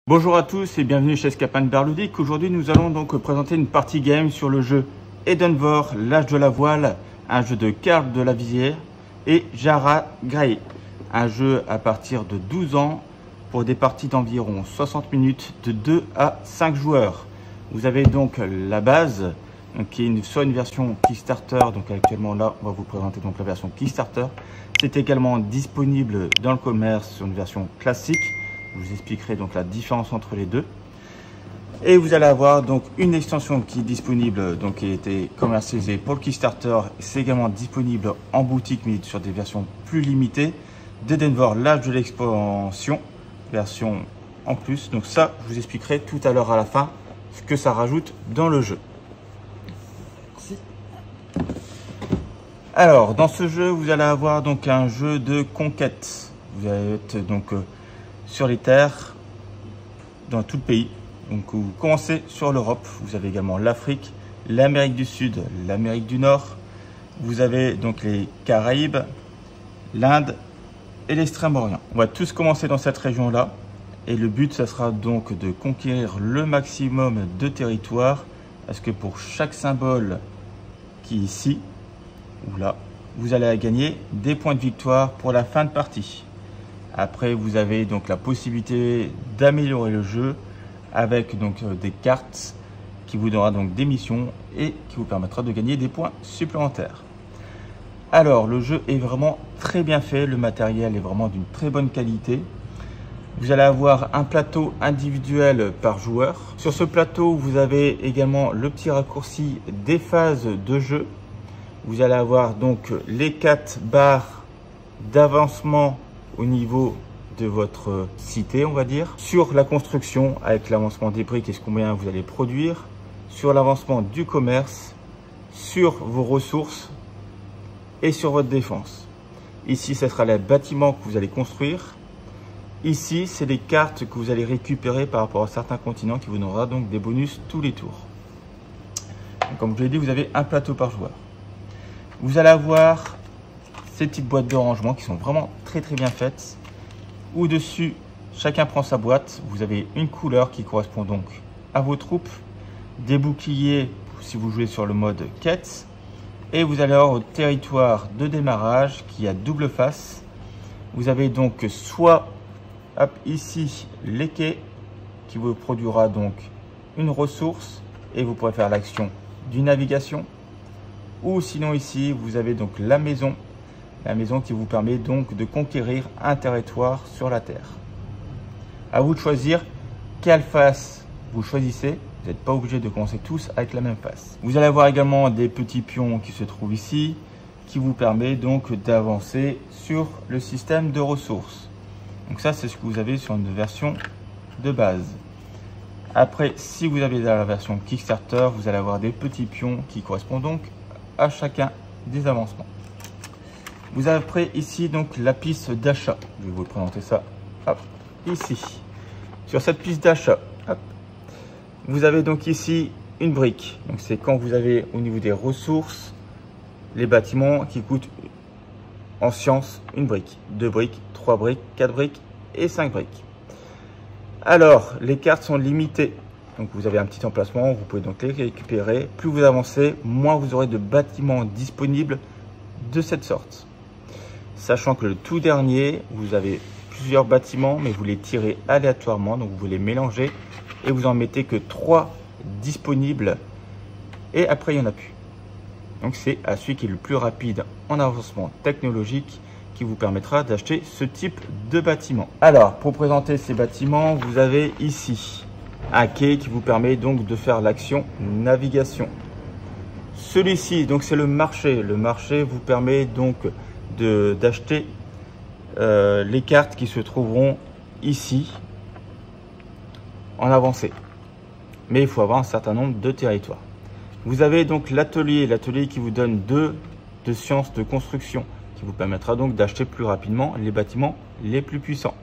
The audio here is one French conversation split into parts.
Bonjour à tous et bienvenue chez Scapin de Berludic. Aujourd'hui nous allons donc présenter une partie game sur le jeu Edenvor, l'âge de la voile, un jeu de Karl de la Visière et Jara Gray, un jeu à partir de 12 ans pour des parties d'environ 60 minutes de 2 à 5 joueurs. Vous avez donc la base qui est soit une version Kickstarter, donc actuellement là on va vous présenter donc la version Kickstarter. C'est également disponible dans le commerce sur une version classique. Je vous expliquerai donc la différence entre les deux. Et vous allez avoir donc une extension qui est disponible, donc qui a été commercialisée pour le Kickstarter. C'est également disponible en boutique, mais sur des versions plus limitées. D'Edenvor, l'âge de l'expansion, version en plus. Donc ça, je vous expliquerai tout à l'heure à la fin ce que ça rajoute dans le jeu. Merci. Alors, dans ce jeu, vous allez avoir donc un jeu de conquête. Vous allez être donc sur les terres dans tout le pays. Donc vous commencez sur l'Europe, vous avez également l'Afrique, l'Amérique du Sud, l'Amérique du Nord, vous avez donc les Caraïbes, l'Inde et l'Extrême-Orient. On va tous commencer dans cette région-là et le but ça sera donc de conquérir le maximum de territoire parce que pour chaque symbole qui est ici ou là, vous allez gagner des points de victoire pour la fin de partie. Après, vous avez donc la possibilité d'améliorer le jeu avec donc des cartes qui vous donnera donc des missions et qui vous permettra de gagner des points supplémentaires. Alors, le jeu est vraiment très bien fait, le matériel est vraiment d'une très bonne qualité. Vous allez avoir un plateau individuel par joueur. Sur ce plateau, vous avez également le petit raccourci des phases de jeu. Vous allez avoir donc les 4 barres d'avancement au niveau de votre cité, on va dire, sur la construction avec l'avancement des briques et ce combien vous allez produire, sur l'avancement du commerce, sur vos ressources et sur votre défense. Ici, ce sera les bâtiments que vous allez construire. Ici, c'est les cartes que vous allez récupérer par rapport à certains continents qui vous donnera donc des bonus tous les tours. Donc, comme je vous l'ai dit, vous avez un plateau par joueur. Vous allez avoir ces petites boîtes de rangement qui sont vraiment très bien faites. Au-dessus, chacun prend sa boîte. Vous avez une couleur qui correspond donc à vos troupes. Des boucliers si vous jouez sur le mode quête. Et vous allez avoir au territoire de démarrage qui a double face. Vous avez donc soit hop, ici les quais qui vous produira donc une ressource et vous pourrez faire l'action d'une navigation. Ou sinon ici, vous avez donc la maison qui vous permet donc de conquérir un territoire sur la terre. À vous de choisir quelle face vous choisissez. Vous n'êtes pas obligé de commencer tous avec la même face. Vous allez avoir également des petits pions qui se trouvent ici, qui vous permet donc d'avancer sur le système de ressources. Donc ça, c'est ce que vous avez sur une version de base. Après, si vous avez la version Kickstarter, vous allez avoir des petits pions qui correspondent donc à chacun des avancements. Vous avez après ici donc la piste d'achat. Je vais vous présenter ça hop, ici. Sur cette piste d'achat, vous avez donc ici une brique. Donc c'est quand vous avez au niveau des ressources, les bâtiments qui coûtent en science une brique, 2 briques, 3 briques, 4 briques et 5 briques. Alors les cartes sont limitées. Donc vous avez un petit emplacement, vous pouvez donc les récupérer. Plus vous avancez, moins vous aurez de bâtiments disponibles de cette sorte. Sachant que le tout dernier, vous avez plusieurs bâtiments, mais vous les tirez aléatoirement, donc vous les mélangez et vous en mettez que 3 disponibles et après il n'y en a plus. Donc c'est à celui qui est le plus rapide en avancement technologique qui vous permettra d'acheter ce type de bâtiment. Alors pour présenter ces bâtiments, vous avez ici un quai qui vous permet donc de faire l'action navigation. Celui-ci, donc c'est le marché. Le marché vous permet donc d'acheter les cartes qui se trouveront ici en avancée. Mais il faut avoir un certain nombre de territoires. Vous avez donc l'atelier qui vous donne 2 de sciences de construction qui vous permettra donc d'acheter plus rapidement les bâtiments les plus puissants.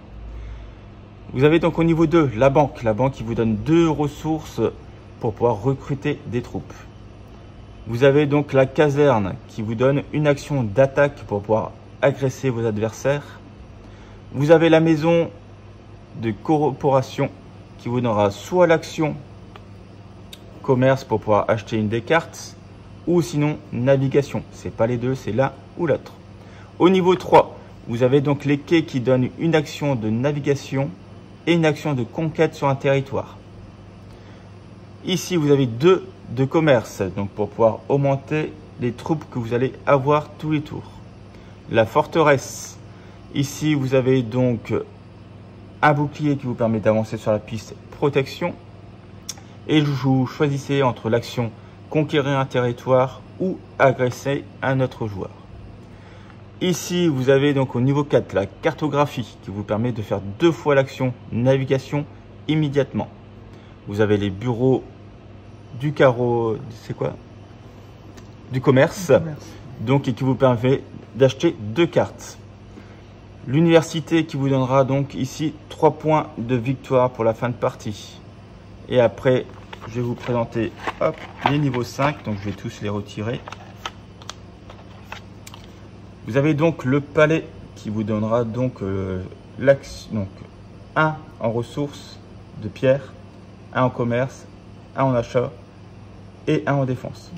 Vous avez donc au niveau 2 la banque qui vous donne 2 ressources pour pouvoir recruter des troupes. Vous avez donc la caserne qui vous donne une action d'attaque pour pouvoir agresser vos adversaires. Vous avez la maison de corporation qui vous donnera soit l'action commerce pour pouvoir acheter une des cartes, ou sinon navigation. C'est pas les deux, c'est l'un ou l'autre. Au niveau 3, vous avez donc les quais qui donnent une action de navigation et une action de conquête sur un territoire. Ici, vous avez 2 de commerce, donc pour pouvoir augmenter les troupes que vous allez avoir tous les tours. La forteresse, ici vous avez donc un bouclier qui vous permet d'avancer sur la piste protection. Et vous choisissez entre l'action conquérir un territoire ou agresser un autre joueur. Ici, vous avez donc au niveau 4 la cartographie qui vous permet de faire 2 fois l'action navigation immédiatement. Vous avez les bureaux du carreau, c'est quoi? Du commerce, donc et qui vous permet d'acheter 2 cartes. L'université qui vous donnera donc ici 3 points de victoire pour la fin de partie. Et après, je vais vous présenter hop, les niveaux 5, donc je vais tous les retirer. Vous avez donc le palais qui vous donnera donc l'action, donc 1 en ressources de pierre, 1 en commerce, 1 en achat et 1 en défense.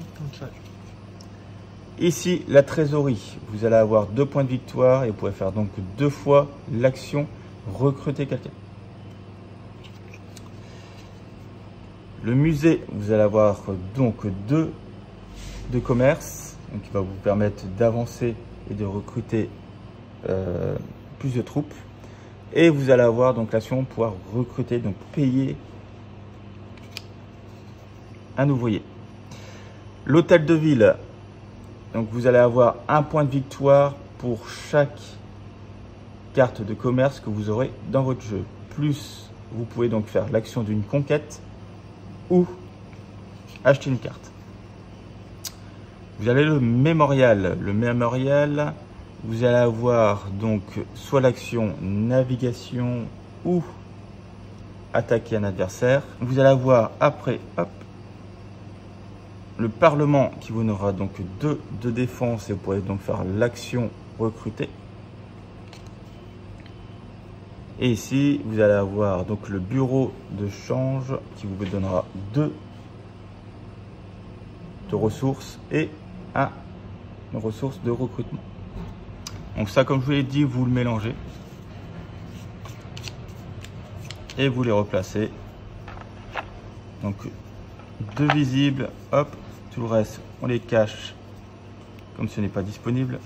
Ici, la trésorerie, vous allez avoir 2 points de victoire et vous pouvez faire donc 2 fois l'action recruter quelqu'un. Le musée, vous allez avoir donc 2 de commerce, donc qui va vous permettre d'avancer et de recruter plus de troupes. Et vous allez avoir donc l'action pouvoir recruter, donc payer un ouvrier. L'hôtel de ville, donc vous allez avoir 1 point de victoire pour chaque carte de commerce que vous aurez dans votre jeu. Plus, vous pouvez donc faire l'action d'une conquête ou acheter une carte. Vous avez le mémorial. Le mémorial, vous allez avoir donc soit l'action navigation ou attaquer un adversaire. Vous allez avoir après, hop, le Parlement qui vous donnera donc 2 de défense et vous pourrez donc faire l'action recruter. Et ici, vous allez avoir donc le bureau de change qui vous donnera 2 de ressources et 1 de ressources de recrutement. Donc ça, comme je vous l'ai dit, vous le mélangez et vous les replacez. Donc 2 visibles, hop, tout le reste, on les cache comme ce n'est pas disponible.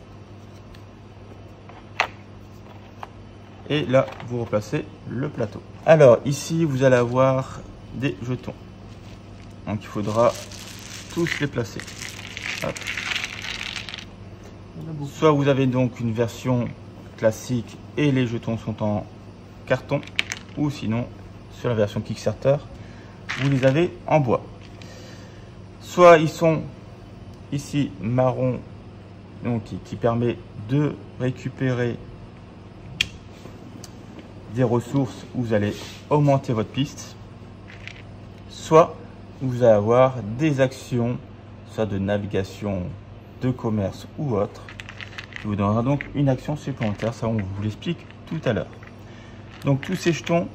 Et là, vous replacez le plateau. Alors, ici, vous allez avoir des jetons. Donc, il faudra tous les placer. Hop. Soit vous avez donc une version classique et les jetons sont en carton. Ou sinon, sur la version Kickstarter, vous les avez en bois. Soit ils sont ici marron, donc qui permet de récupérer des ressources où vous allez augmenter votre piste, soit vous allez avoir des actions, soit de navigation, de commerce ou autre, qui vous donnera donc une action supplémentaire. Ça, on vous l'explique tout à l'heure. Donc tous ces jetons,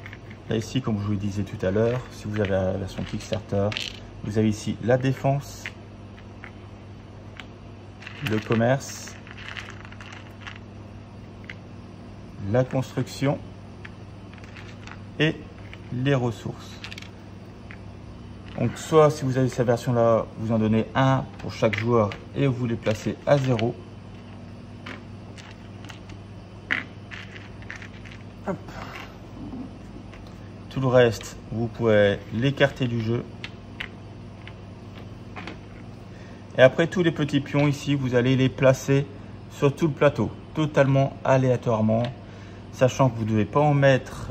là ici, comme je vous le disais tout à l'heure, si vous avez la version Kickstarter, vous avez ici la défense, le commerce, la construction et les ressources. Donc soit si vous avez cette version là, vous en donnez 1 pour chaque joueur et vous les placez à 0. Hop. Tout le reste, vous pouvez l'écarter du jeu. Et après tous les petits pions ici, vous allez les placer sur tout le plateau, totalement aléatoirement, sachant que vous ne devez pas en mettre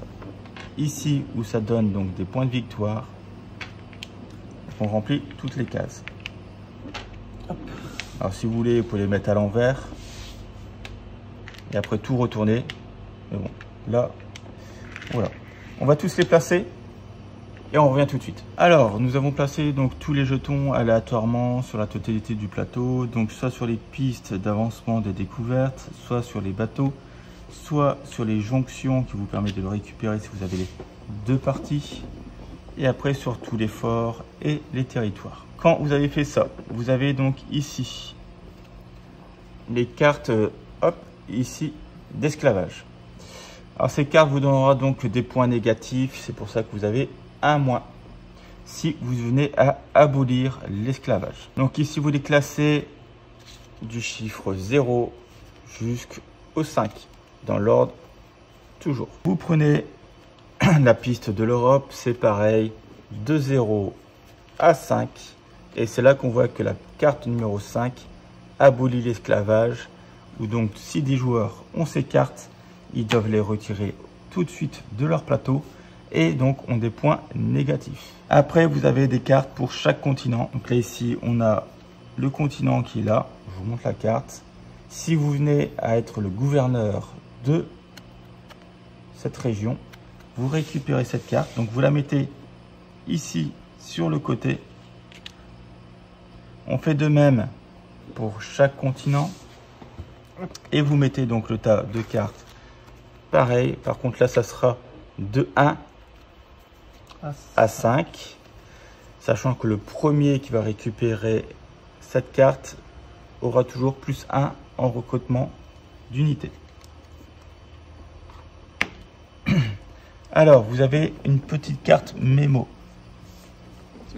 ici où ça donne donc des points de victoire. On remplit toutes les cases. Hop. Alors si vous voulez, vous pouvez les mettre à l'envers et après tout retourner. Mais bon, là, voilà. On va tous les placer et on revient tout de suite. Alors, nous avons placé donc tous les jetons aléatoirement sur la totalité du plateau, donc soit sur les pistes d'avancement des découvertes, soit sur les bateaux, soit sur les jonctions qui vous permettent de le récupérer si vous avez les 2 parties. et après sur tous les forts et les territoires. Quand vous avez fait ça, vous avez donc ici les cartes, hop, ici d'esclavage. Alors ces cartes vous donneront donc des points négatifs, c'est pour ça que vous avez un moins si vous venez à abolir l'esclavage. Donc ici vous les classez du chiffre 0 jusqu'au 5 dans l'ordre toujours. Vous prenez la piste de l'Europe, c'est pareil, de 0 à 5 et c'est là qu'on voit que la carte numéro 5 abolit l'esclavage, ou donc si des joueurs ont ces cartes, ils doivent les retirer tout de suite de leur plateau et donc ont des points négatifs. Après vous avez des cartes pour chaque continent. Donc là ici on a le continent qui est là, je vous montre la carte. Si vous venez à être le gouverneur de cette région, vous récupérez cette carte, donc vous la mettez ici sur le côté. On fait de même pour chaque continent et vous mettez donc le tas de cartes pareil. Par contre là ça sera de 1 à 5, sachant que le premier qui va récupérer cette carte aura toujours plus 1 en recrutement d'unités. Alors vous avez une petite carte mémo.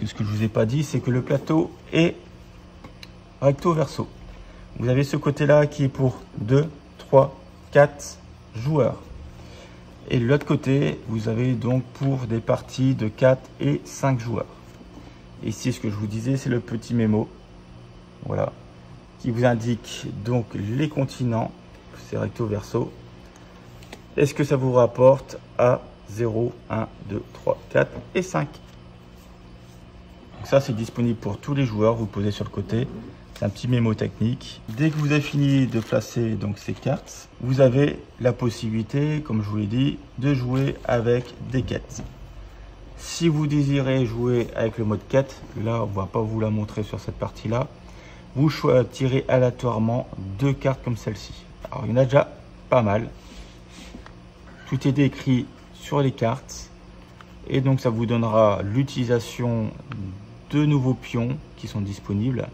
Ce que je vous ai pas dit, c'est que le plateau est recto verso. Vous avez ce côté là qui est pour 2, 3, 4 joueurs. Et de l'autre côté, vous avez donc pour des parties de 4 et 5 joueurs. Et ici, ce que je vous disais, c'est le petit mémo. Voilà. Qui vous indique donc les continents. C'est recto verso. Et ce que ça vous rapporte à 0, 1, 2, 3, 4 et 5. Donc ça, c'est disponible pour tous les joueurs. Vous le posez sur le côté. C'est un petit mémo technique. Dès que vous avez fini de placer donc ces cartes, vous avez la possibilité, comme je vous l'ai dit, de jouer avec des quêtes. Si vous désirez jouer avec le mode quête, là on ne va pas vous la montrer sur cette partie-là, vous tirez aléatoirement 2 cartes comme celle-ci. Alors il y en a déjà pas mal. Tout est décrit sur les cartes et donc ça vous donnera l'utilisation de nouveaux pions qui sont disponibles.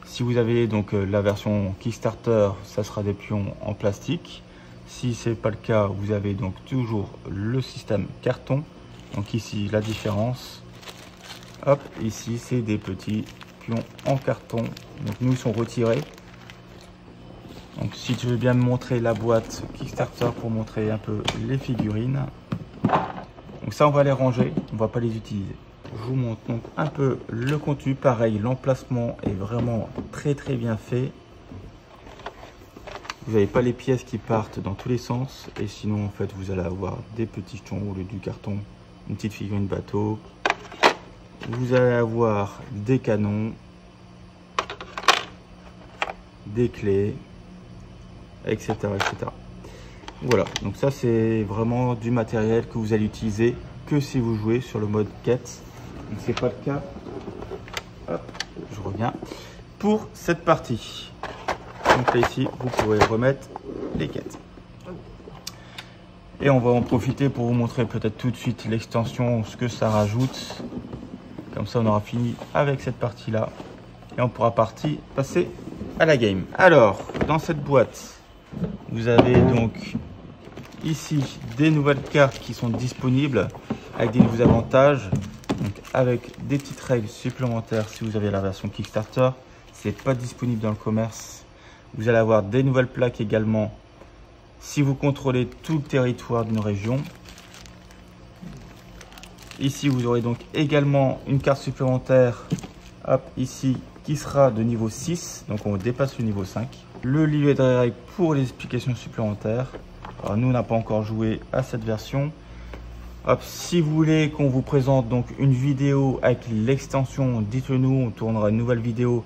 Si vous avez donc la version Kickstarter, ça sera des pions en plastique. Si ce n'est pas le cas, vous avez donc toujours le système carton. Donc ici, la différence. Hop, ici, c'est des petits pions en carton. Donc nous, ils sont retirés. Donc si tu veux bien me montrer la boîte Kickstarter pour montrer un peu les figurines. Donc ça, on va les ranger, on ne va pas les utiliser. Je vous montre donc un peu le contenu. Pareil, l'emplacement est vraiment très bien fait. Vous n'avez pas les pièces qui partent dans tous les sens. Et sinon, en fait, vous allez avoir des petits jetons au lieu du carton. Une petite figurine bateau. Vous allez avoir des canons. Des clés. Etc. etc. Voilà, donc ça c'est vraiment du matériel que vous allez utiliser que si vous jouez sur le mode quête. Donc c'est pas le cas. Hop, je reviens pour cette partie. Donc là ici, vous pourrez remettre les quêtes. Et on va en profiter pour vous montrer peut-être tout de suite l'extension, ce que ça rajoute. Comme ça, on aura fini avec cette partie-là et on pourra passer à la game. Alors, dans cette boîte, vous avez donc ici des nouvelles cartes qui sont disponibles avec des nouveaux avantages. Donc avec des petites règles supplémentaires si vous avez la version Kickstarter. C'est pas disponible dans le commerce. Vous allez avoir des nouvelles plaques également si vous contrôlez tout le territoire d'une région. Ici vous aurez donc également une carte supplémentaire, hop, ici, qui sera de niveau 6. Donc on dépasse le niveau 5. Le livret de règles pour les explications supplémentaires. Alors nous on n'a pas encore joué à cette version. Hop, si vous voulez qu'on vous présente donc une vidéo avec l'extension, dites-le nous, on tournera une nouvelle vidéo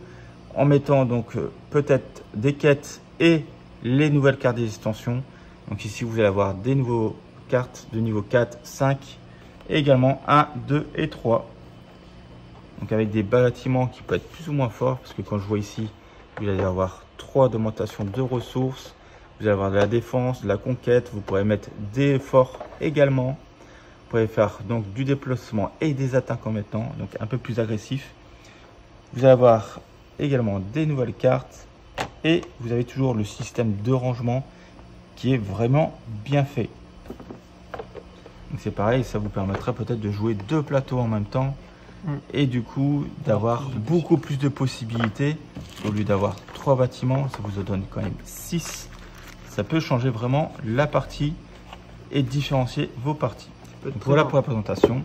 en mettant donc peut-être des quêtes et les nouvelles cartes des extensions. Donc ici vous allez avoir des nouveaux cartes de niveau 4, 5 et également 1, 2 et 3. Donc avec des bâtiments qui peuvent être plus ou moins forts, parce que quand je vois ici, vous allez avoir 3 d'augmentation de ressources, vous allez avoir de la défense, de la conquête, vous pourrez mettre des forts également pouvez faire donc du déplacement et des attaques en même temps, donc un peu plus agressif. Vous allez avoir également des nouvelles cartes et vous avez toujours le système de rangement qui est vraiment bien fait. Donc c'est pareil, ça vous permettra peut-être de jouer 2 plateaux en même temps et du coup d'avoir beaucoup plus de possibilités. Au lieu d'avoir 3 bâtiments, ça vous en donne quand même 6. Ça peut changer vraiment la partie et différencier vos parties. Donc voilà pour la présentation.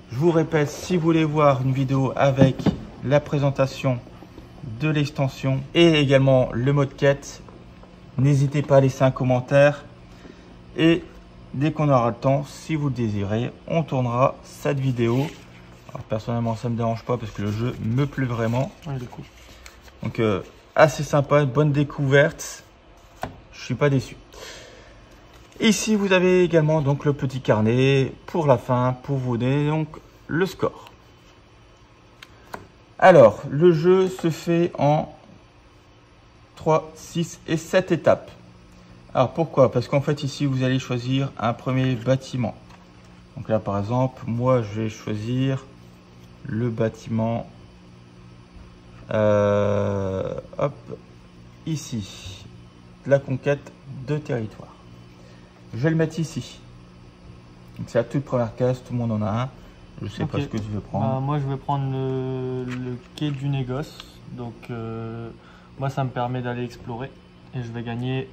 Je vous répète, si vous voulez voir une vidéo avec la présentation de l'extension et également le mode quête, n'hésitez pas à laisser un commentaire et dès qu'on aura le temps, si vous le désirez, on tournera cette vidéo. Alors, personnellement, ça ne me dérange pas parce que le jeu me plaît vraiment. Ouais, du coup. Donc assez sympa, une bonne découverte. Je suis pas déçu. Ici, vous avez également donc le petit carnet pour la fin, pour vous donner donc le score. Alors, le jeu se fait en 3, 6 et 7 étapes. Alors, pourquoi? Parce qu'en fait, ici, vous allez choisir un premier bâtiment. Donc là, par exemple, moi, je vais choisir le bâtiment hop, ici, la conquête de territoire. Je vais le mettre ici. C'est la toute première case, tout le monde en a un. Je sais pas ce que tu veux prendre. Moi, je vais prendre le quai du négoce. Donc, moi, ça me permet d'aller explorer. Et je vais gagner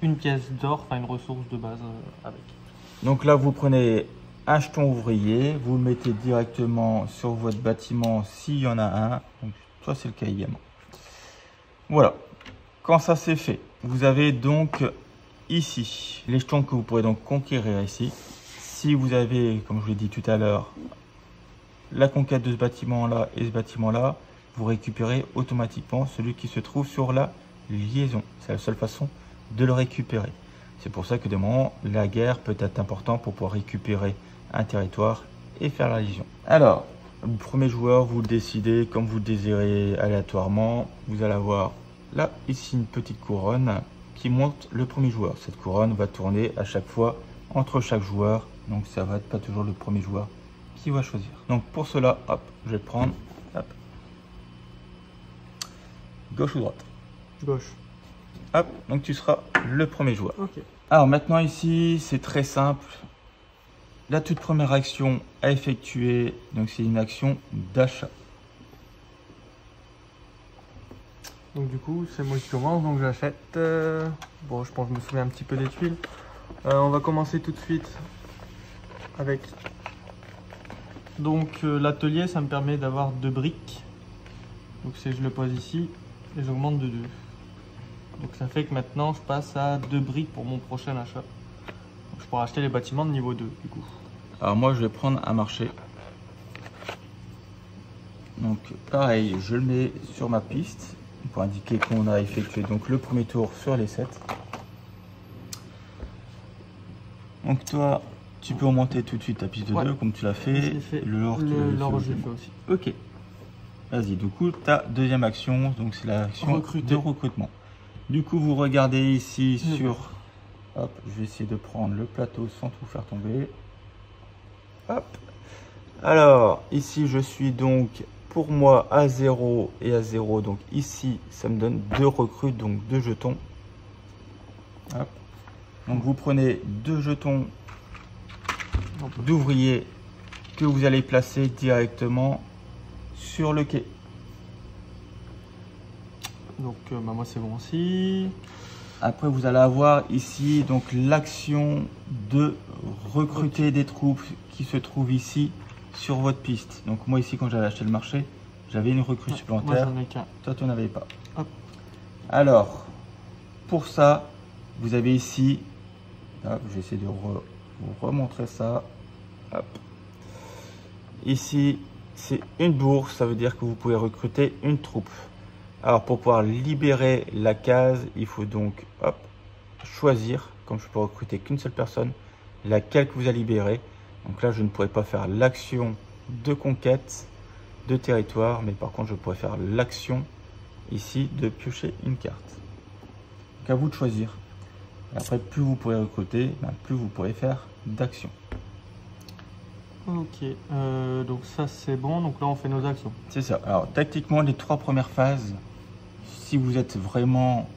une pièce d'or, enfin une ressource de base avec. Donc là, vous prenez un jeton ouvrier, vous le mettez directement sur votre bâtiment s'il y en a un. Donc, ça, c'est le cas également. Voilà. Quand ça c'est fait, vous avez donc ici les jetons que vous pourrez donc conquérir ici. Si vous avez, comme je vous l'ai dit tout à l'heure, la conquête de ce bâtiment-là et ce bâtiment-là, vous récupérez automatiquement celui qui se trouve sur la liaison. C'est la seule façon de le récupérer. C'est pour ça que de moment, la guerre peut être importante pour pouvoir récupérer un territoire et faire la légion. Alors, le premier joueur, vous le décidez comme vous le désirez aléatoirement. Vous allez avoir là, ici, une petite couronne qui montre le premier joueur. Cette couronne va tourner à chaque fois entre chaque joueur. Donc, ça va être pas toujours le premier joueur qui va choisir. Donc, pour cela, hop, je vais prendre hop, gauche ou droite? Gauche. Hop, donc tu seras le premier joueur. Ok. Alors maintenant ici, c'est très simple. La toute première action à effectuer, donc c'est une action d'achat. Donc du coup, c'est moi qui commence, donc j'achète. Bon, je pense que je me souviens un petit peu des tuiles. On va commencer tout de suite avec. Donc l'atelier, ça me permet d'avoir 2 briques. Donc je le pose ici et j'augmente de 2. Donc ça fait que maintenant je passe à 2 briques pour mon prochain achat. Donc, je pourrai acheter les bâtiments de niveau 2 du coup. Alors moi je vais prendre un marché. Donc pareil, je le mets sur ma piste pour indiquer qu'on a effectué donc le premier tour sur les 7. Donc toi tu peux augmenter tout de suite ta piste de 2 comme tu l'as fait. L'or je l'ai fait aussi. Ok. Vas-y, du coup ta deuxième action, donc c'est l'action de recrutement. Du coup, vous regardez ici sur... Hop, je vais essayer de prendre le plateau sans tout faire tomber. Hop. Alors, ici, je suis donc, pour moi, à 0 et à 0. Donc ici, ça me donne 2 recrues, donc 2 jetons. Hop. Donc, vous prenez 2 jetons d'ouvriers que vous allez placer directement sur le quai. Donc moi c'est bon aussi. Après vous allez avoir ici donc l'action de recruter des troupes qui se trouvent ici sur votre piste. Donc moi ici quand j'avais acheté le marché, j'avais une recrue supplémentaire. Moi j'en ai qu'un. Toi tu n'en avais pas. Hop. Alors pour ça vous avez ici, hop, je vais essayer de vous remontrer ça. Hop. Ici c'est une bourse, ça veut dire que vous pouvez recruter une troupe. Alors pour pouvoir libérer la case, il faut donc hop, choisir, comme je peux recruter qu'une seule personne, laquelle que vous allez libérer. Donc là je ne pourrais pas faire l'action de conquête de territoire, mais par contre je pourrais faire l'action ici de piocher une carte. Donc à vous de choisir. Et après plus vous pourrez recruter, plus vous pourrez faire d'actions. Ok, donc ça c'est bon, donc là on fait nos actions. C'est ça. Alors tactiquement, les 3 premières phases, si vous êtes vraiment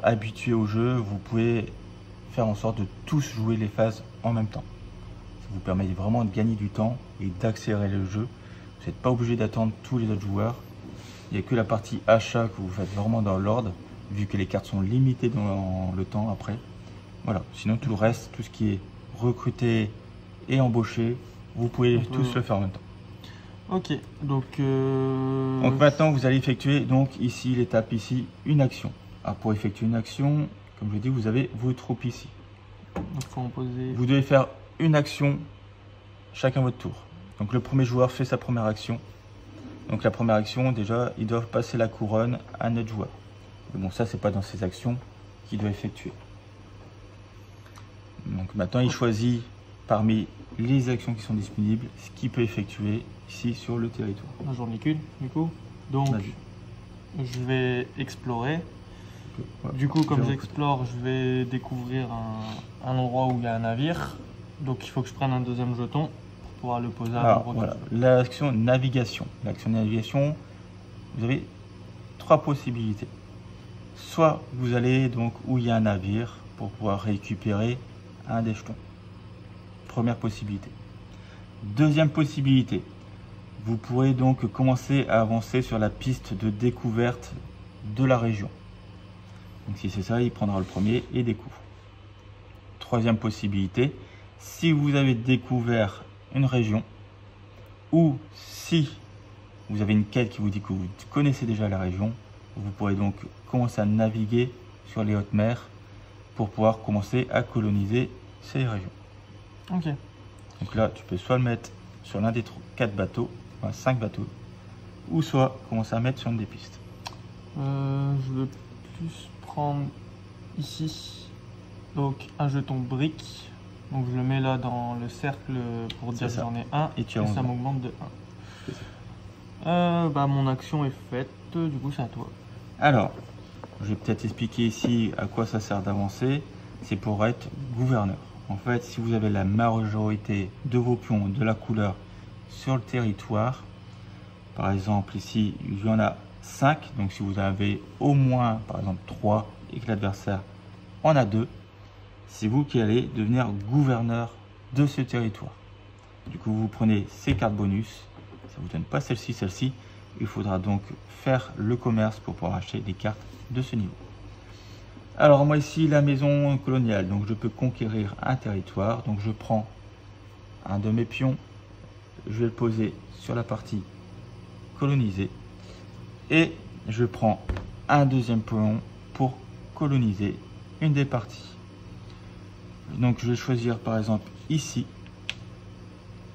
habitué au jeu, vous pouvez faire en sorte de tous jouer les phases en même temps. Ça vous permet vraiment de gagner du temps et d'accélérer le jeu. Vous n'êtes pas obligé d'attendre tous les autres joueurs. Il n'y a que la partie achat que vous faites vraiment dans l'ordre, vu que les cartes sont limitées dans le temps après. Voilà, sinon tout le reste, tout ce qui est recruter et embaucher, vous pouvez tous le faire en même temps. Ok, donc maintenant vous allez effectuer donc ici l'étape ici, une action. Alors pour effectuer une action, comme je l'ai dit, vous avez vos troupes ici. donc faut en poser... Vous devez faire une action chacun votre tour. Donc le premier joueur fait sa première action. Donc la première action, déjà, ils doivent passer la couronne à notre joueur. Mais bon, ça c'est pas dans ses actions qu'il doit effectuer. Donc maintenant il choisit parmi les actions qui sont disponibles ce qu'il peut effectuer ici sur le territoire. J'en ai qu'une du coup. Donc je vais explorer. Voilà. Du coup comme j'explore, je vais découvrir un endroit où il y a un navire. Donc il faut que je prenne un deuxième jeton pour pouvoir le poser à l'endroit. Voilà. L'action navigation. L'action navigation, vous avez 3 possibilités. Soit vous allez donc où il y a un navire pour pouvoir récupérer un des jetons. Première possibilité. Deuxième possibilité, vous pourrez donc commencer à avancer sur la piste de découverte de la région. Donc si c'est ça, il prendra le premier et découvre. Troisième possibilité, si vous avez découvert une région ou si vous avez une quête qui vous dit que vous connaissez déjà la région, vous pourrez donc commencer à naviguer sur les hautes mers pour pouvoir commencer à coloniser ces régions. Ok. Donc là, tu peux soit le mettre sur l'un des 4 bateaux, enfin 5 bateaux, ou soit commencer à mettre sur une des pistes. Je veux plus prendre ici donc un jeton brique. Donc je le mets là dans le cercle pour dire que j'en ai un et ça m'augmente de 1. Mon action est faite, du coup c'est à toi. Alors, je vais peut-être expliquer ici à quoi ça sert d'avancer. C'est pour être gouverneur. En fait, si vous avez la majorité de vos pions de la couleur sur le territoire, par exemple ici, il y en a 5. Donc si vous avez au moins, par exemple, 3 et que l'adversaire en a 2, c'est vous qui allez devenir gouverneur de ce territoire. Du coup, vous prenez ces cartes bonus. Ça ne vous donne pas celle-ci, celle-ci. Il faudra donc faire le commerce pour pouvoir acheter des cartes de ce niveau. Alors moi ici, la maison coloniale. Donc je peux conquérir un territoire. Donc je prends un de mes pions. Je vais le poser sur la partie colonisée. Et je prends un deuxième pion pour coloniser une des parties. Donc je vais choisir par exemple ici.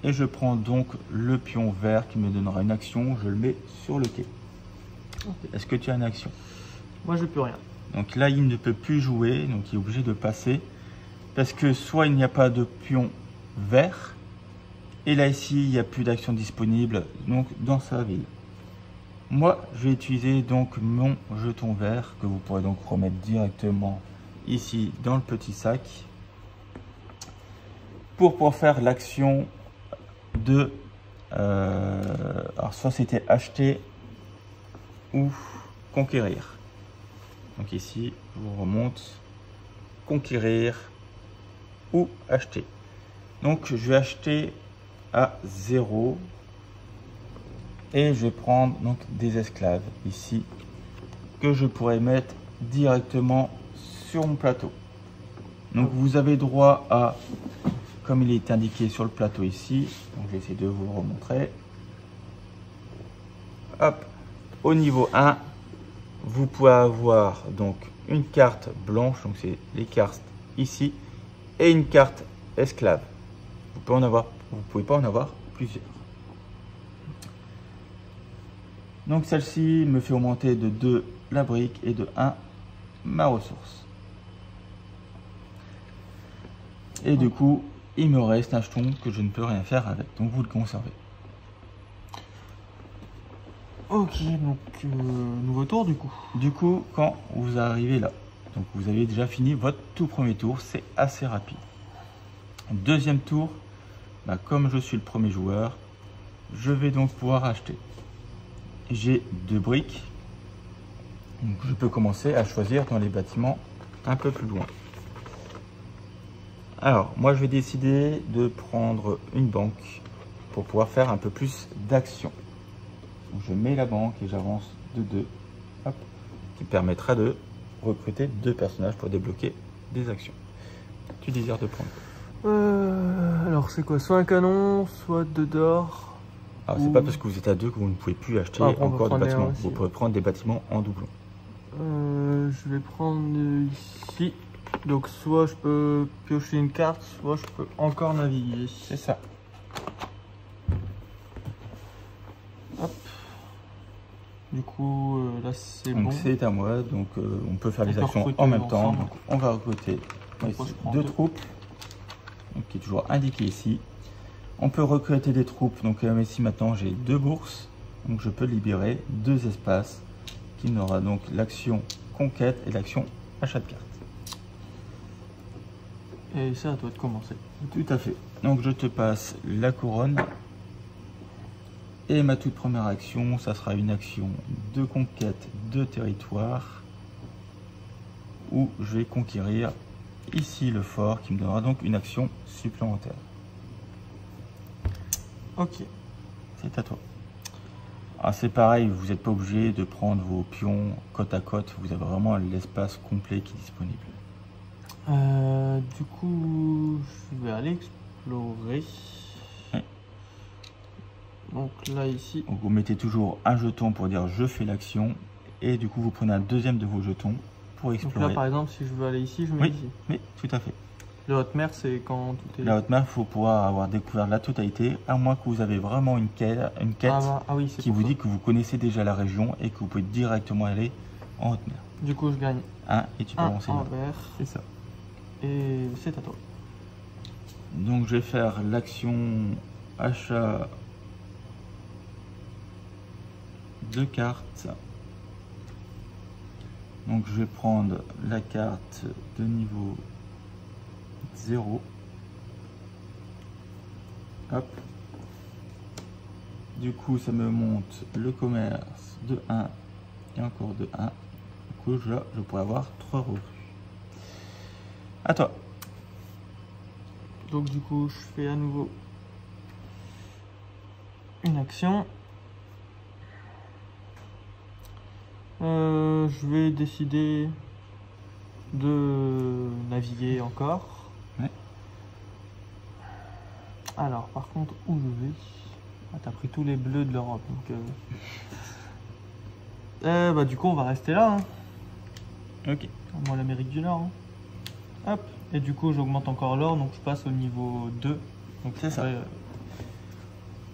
Et je prends donc le pion vert qui me donnera une action. Je le mets sur le quai. Est-ce que tu as une action? Moi je peux rien. Donc là il ne peut plus jouer. Donc il est obligé de passer. Parce que soit il n'y a pas de pion vert. Et là ici il n'y a plus d'action disponible donc dans sa ville. Moi je vais utiliser donc mon jeton vert. Que vous pourrez donc remettre directement ici dans le petit sac. Pour pouvoir faire l'action de alors soit c'était acheter ou conquérir. Donc ici je vous remonte conquérir ou acheter. Donc je vais acheter à 0 et je vais prendre donc des esclaves ici que je pourrais mettre directement sur mon plateau. Donc vous avez droit à, comme il est indiqué sur le plateau ici, donc je vais essayer de vous le remontrer. Hop, au niveau 1, vous pouvez avoir donc une carte blanche, donc c'est les cartes ici, et une carte esclave. Vous pouvez pas en avoir plusieurs. Donc celle-ci me fait augmenter de 2 la brique et de 1 ma ressource. Et du coup, il me reste un jeton que je ne peux rien faire avec. Donc vous le conservez. Ok, donc nouveau tour du coup. Du coup, quand vous arrivez là, donc vous avez déjà fini votre tout premier tour, c'est assez rapide. Deuxième tour, bah, comme je suis le premier joueur, je vais donc pouvoir acheter. J'ai 2 briques. Donc je peux commencer à choisir dans les bâtiments un peu plus loin. Alors, moi je vais décider de prendre une banque pour pouvoir faire un peu plus d'actions. Je mets la banque et j'avance de 2, hop, qui permettra de recruter 2 personnages pour débloquer des actions. Tu désires de prendre quoi? Alors c'est quoi? Soit un canon, soit 2 d'or. Alors c'est pas parce que vous êtes à 2 que vous ne pouvez plus acheter encore des bâtiments. Vous pouvez prendre des bâtiments en doublon. Je vais prendre ici. Donc soit je peux piocher une carte, soit je peux encore naviguer. C'est ça. Hop. Du coup là c'est bon. Donc c'est à moi, donc on peut faire les actions en même temps. Donc, on va recruter ici 2 troupes, donc, qui est toujours indiqué ici. On peut recruter des troupes, donc ici maintenant j'ai 2 bourses, donc je peux libérer 2 espaces qui n'aura donc l'action conquête et l'action achat de cartes. Et ça à toi de commencer. Tout à fait. Donc je te passe la couronne. Et ma toute première action, ça sera une action de conquête de territoire où je vais conquérir ici le fort qui me donnera donc une action supplémentaire. Ok. C'est à toi. Ah, c'est pareil, vous n'êtes pas obligé de prendre vos pions côte à côte, vous avez vraiment l'espace complet qui est disponible. Du coup, je vais aller explorer. Oui. Donc là, ici. Donc vous mettez toujours un jeton pour dire je fais l'action et du coup vous prenez un deuxième de vos jetons pour explorer. Donc là, par exemple, si je veux aller ici, je mets ici. Oui, tout à fait. La haute mer, c'est quand tout est... La haute mer, il faut pouvoir avoir découvert la totalité, à moins que vous avez vraiment une quête oui, qui vous dit que vous connaissez déjà la région et que vous pouvez directement aller en haute mer. Du coup, je gagne 1 et tu peux avancer. En vert. C'est ça. Et c'est à toi. Donc je vais faire l'action achat de cartes. Donc je vais prendre la carte de niveau 0. Hop. Du coup ça me monte le commerce de 1 et encore de 1. Du coup je pourrais avoir 3 recrues. À toi. Donc du coup je fais à nouveau une action. Je vais décider de naviguer encore. Ouais. Alors par contre où je vais? Ah, t'as pris tous les bleus de l'Europe donc bah du coup on va rester là hein. Ok. Moi l'Amérique du Nord hein. Hop, et du coup j'augmente encore l'or, donc je passe au niveau 2. Donc c'est ça.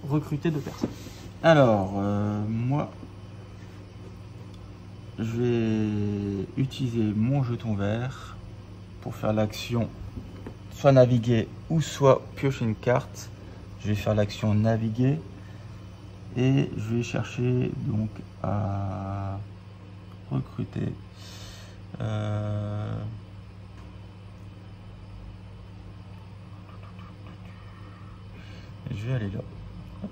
Recruter 2 personnes. Alors, moi, je vais utiliser mon jeton vert pour faire l'action soit naviguer ou soit piocher une carte. Je vais faire l'action naviguer et je vais chercher donc à recruter. Je vais aller là. Hop.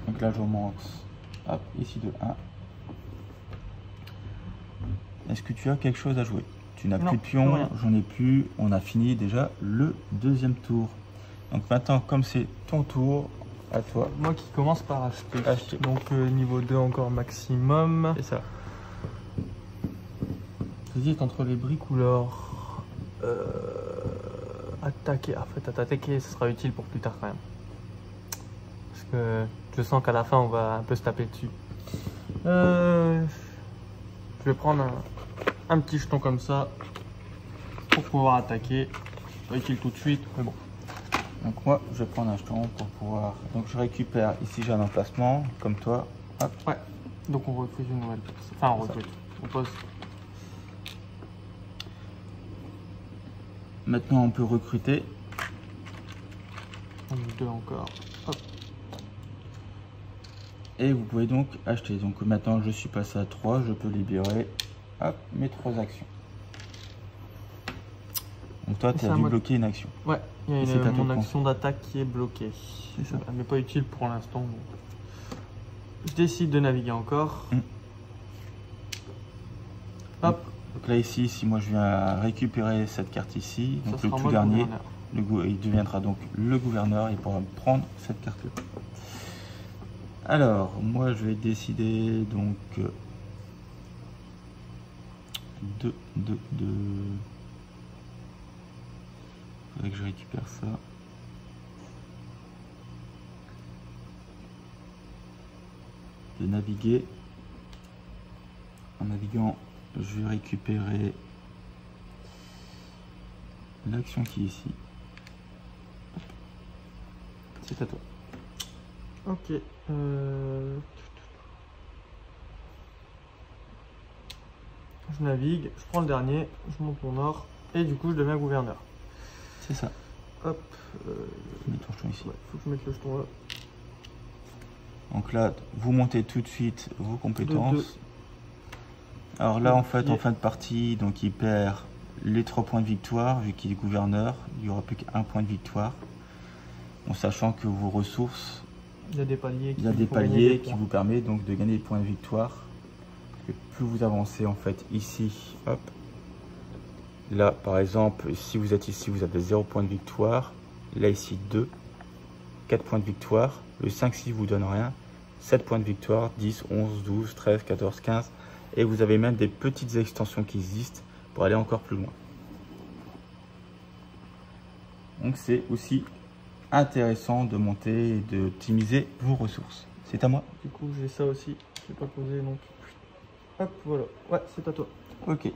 Donc là je remonte hop, ici de 1. Est-ce que tu as quelque chose à jouer? Tu n'as plus de pions, j'en ai plus. On a fini déjà le deuxième tour. Donc maintenant comme c'est ton tour, à toi. Moi qui commence par acheter. Donc niveau 2 encore maximum. C'est ça. J'hésite entre les briques ou l'or. Attaquer. En fait, attaquer, ce sera utile pour plus tard quand même. Parce que je sens qu'à la fin, on va un peu se taper dessus. Je vais prendre un petit jeton comme ça pour pouvoir attaquer. Pas utile tout de suite, mais bon. Donc moi, je vais prendre un jeton pour pouvoir... Donc je récupère, ici j'ai un emplacement, comme toi. Hop. Ouais. Donc on recrute une nouvelle personne. Enfin, on recrute. On pose. Maintenant, on peut recruter. 2 encore. Hop. Et vous pouvez donc acheter. Donc maintenant, je suis passé à 3. Je peux libérer hop, mes 3 actions. Donc toi, tu as dû bloquer une action. Ouais, il y a mon action d'attaque qui est bloquée. C'est ça. Elle n'est pas utile pour l'instant. Je décide de naviguer encore. Hop. Donc là ici, si moi je viens récupérer cette carte ici, donc le tout dernier, il deviendra donc le gouverneur, il pourra prendre cette carte là. Alors, moi je vais décider donc de faudrait que je récupère ça. De naviguer. En naviguant, je vais récupérer l'action qui est ici. C'est à toi. Ok. Je navigue, je prends le dernier, je monte mon or et du coup je deviens gouverneur. C'est ça. Hop. Je mets ton jeton ici. Ouais, faut que je mette le jeton là. Donc là, vous montez tout de suite vos compétences. Alors là, en fait, en fin de partie, donc il perd les 3 points de victoire, vu qu'il est gouverneur. Il n'y aura plus qu'un point de victoire. En sachant que vos ressources, il y a des paliers qui vous permettent donc de gagner des points de victoire. Parce que plus vous avancez, en fait, ici, hop. Là, par exemple, si vous êtes ici, vous avez 0 points de victoire. Là, ici, 2. 4 points de victoire. Le 5-6 vous donne rien. 7 points de victoire. 10, 11, 12, 13, 14, 15. Et vous avez même des petites extensions qui existent pour aller encore plus loin. Donc c'est aussi intéressant de monter et d'optimiser vos ressources. C'est à moi. Du coup j'ai ça aussi. Je n'ai pas posé donc. Hop, voilà. Ouais, c'est à toi. Ok.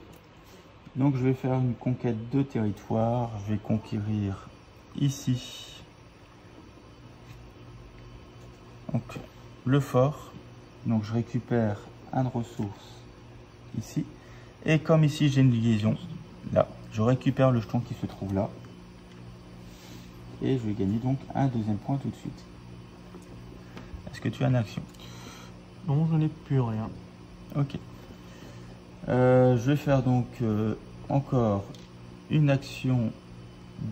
Donc je vais faire une conquête de territoire. Je vais conquérir ici. Donc le fort. Donc je récupère un de ressources ici. Et comme ici j'ai une liaison, là, je récupère le jeton qui se trouve là. Et je vais gagner donc un deuxième point tout de suite. Est-ce que tu as une action? Non, je n'ai plus rien. Ok. Je vais faire donc encore une action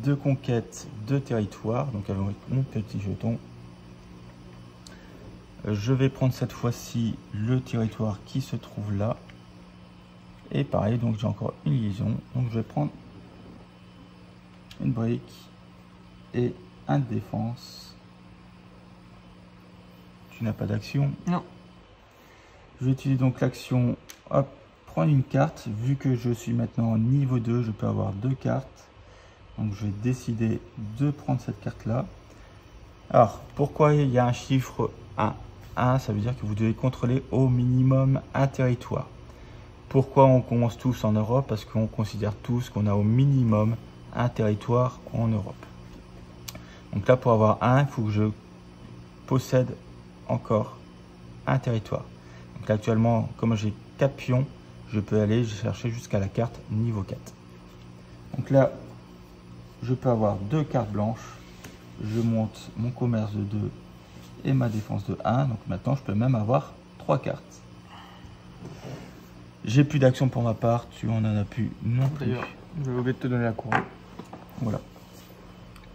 de conquête de territoire. Donc avec mon petit jeton. Je vais prendre cette fois-ci le territoire qui se trouve là. Et pareil, donc j'ai encore une liaison. Donc je vais prendre une brique et un de défense. Tu n'as pas d'action? Non. Je vais utiliser donc l'action, hop, prendre une carte. Vu que je suis maintenant niveau 2, je peux avoir 2 cartes. Donc je vais décider de prendre cette carte là. Alors, pourquoi il y a un chiffre 1? 1, ça veut dire que vous devez contrôler au minimum un territoire. Pourquoi on commence tous en Europe? Parce qu'on considère tous qu'on a au minimum un territoire en Europe. Donc là, pour avoir un, il faut que je possède encore un territoire. Donc là, actuellement, comme j'ai 4 pions, je peux aller chercher jusqu'à la carte niveau 4. Donc là, je peux avoir 2 cartes blanches. Je monte mon commerce de 2 et ma défense de 1. Donc maintenant, je peux même avoir 3 cartes. J'ai plus d'action pour ma part, tu en as plus non plus. D'ailleurs, je vais oublier de te donner la couronne. Voilà.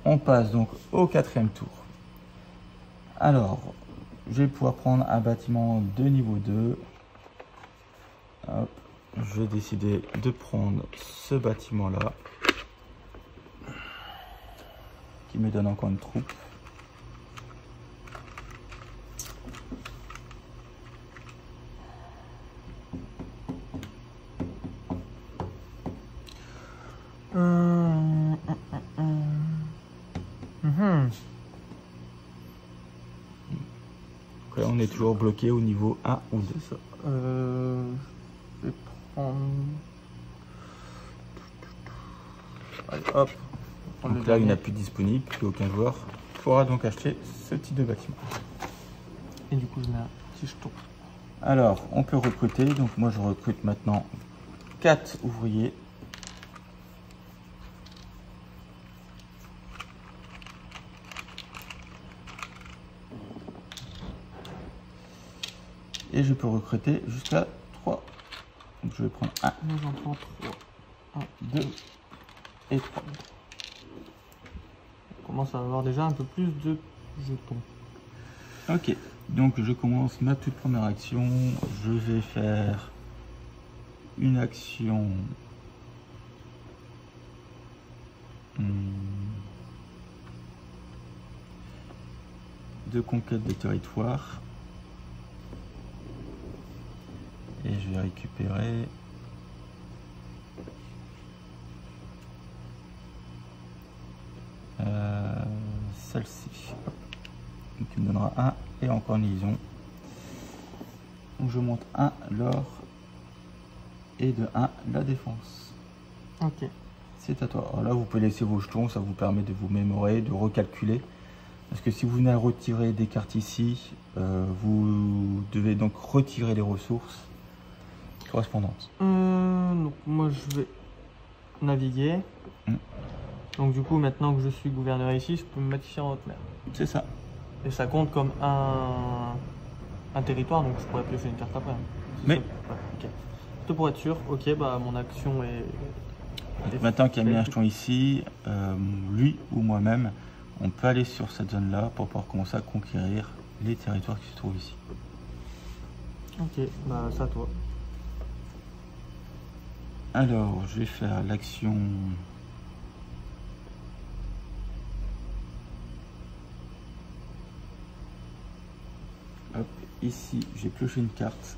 On passe donc au 4e tour. Alors, je vais pouvoir prendre un bâtiment de niveau 2. Hop. Je vais décider de prendre ce bâtiment-là. Qui me donne encore une troupe. Là, on est toujours bloqué au niveau 1 ou 2. Ça. Je vais prendre... Allez, hop. Donc là, il n'y en a plus disponible, plus aucun joueur pourra donc acheter ce type de bâtiment. Et du coup, je mets un petit jeton. Alors, on peut recruter. Donc moi, je recrute maintenant 4 ouvriers. Et je peux recruter jusqu'à 3. Donc je vais prendre 1. Moi j'en prends 3. 1, 2, et 3. On commence à avoir déjà un peu plus de jetons. Ok, donc je commence ma toute première action. Je vais faire une action de conquête de territoire. Et je vais récupérer celle-ci. Donc il me donnera 1 et encore une liaison. Donc je monte 1 l'or et de 1 la défense. Ok. C'est à toi. Alors là vous pouvez laisser vos jetons, ça vous permet de vous mémorer, de recalculer. Parce que si vous venez à retirer des cartes ici, vous devez donc retirer les ressources correspondantes. Donc moi je vais naviguer. Donc du coup maintenant que je suis gouverneur ici, je peux me mettre ici en haute mer. C'est ça. Et ça compte comme un territoire, donc je pourrais piocher une carte après. Mais ouais, ok. Tout pour être sûr, ok, bah mon action est... Maintenant qu'il y a mis un jeton ici, lui ou moi-même, on peut aller sur cette zone-là pour pouvoir commencer à conquérir les territoires qui se trouvent ici. Ok, bah c'est à toi. Alors, je vais faire l'action... Hop, ici, j'ai pioché une carte.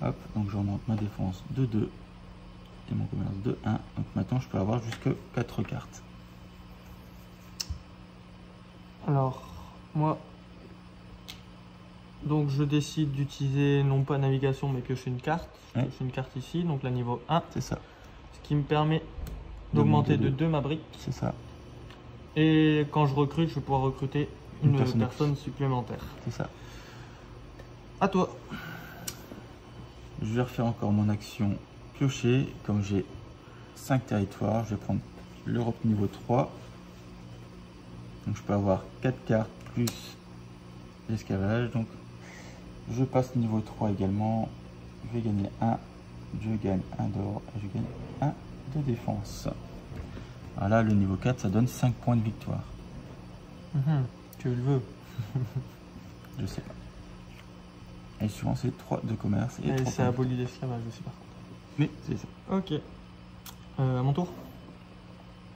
Hop, donc je remonte ma défense de 2 et mon commerce de 1. Donc maintenant, je peux avoir jusque 4 cartes. Alors, moi, donc je décide d'utiliser non pas navigation mais piocher une carte. Je pioche une carte ici, donc la niveau 1. C'est ça. Ce qui me permet d'augmenter de 2 ma brique. C'est ça. Et quand je recrute, je vais pouvoir recruter une personne supplémentaire. C'est ça. À toi. Je vais refaire encore mon action piocher. Comme j'ai 5 territoires, je vais prendre l'Europe niveau 3. Donc je peux avoir 4 cartes plus l'esclavage. Donc je passe niveau 3 également. Je vais gagner 1. Je gagne 1 d'or et je gagne 1 de défense. Alors là, le niveau 4, ça donne 5 points de victoire. Tu le veux. Je sais pas. Et souvent, c'est 3 de commerce. Et c'est aboli l'esclavage aussi, par contre. Oui, c'est ça. Ok. À mon tour.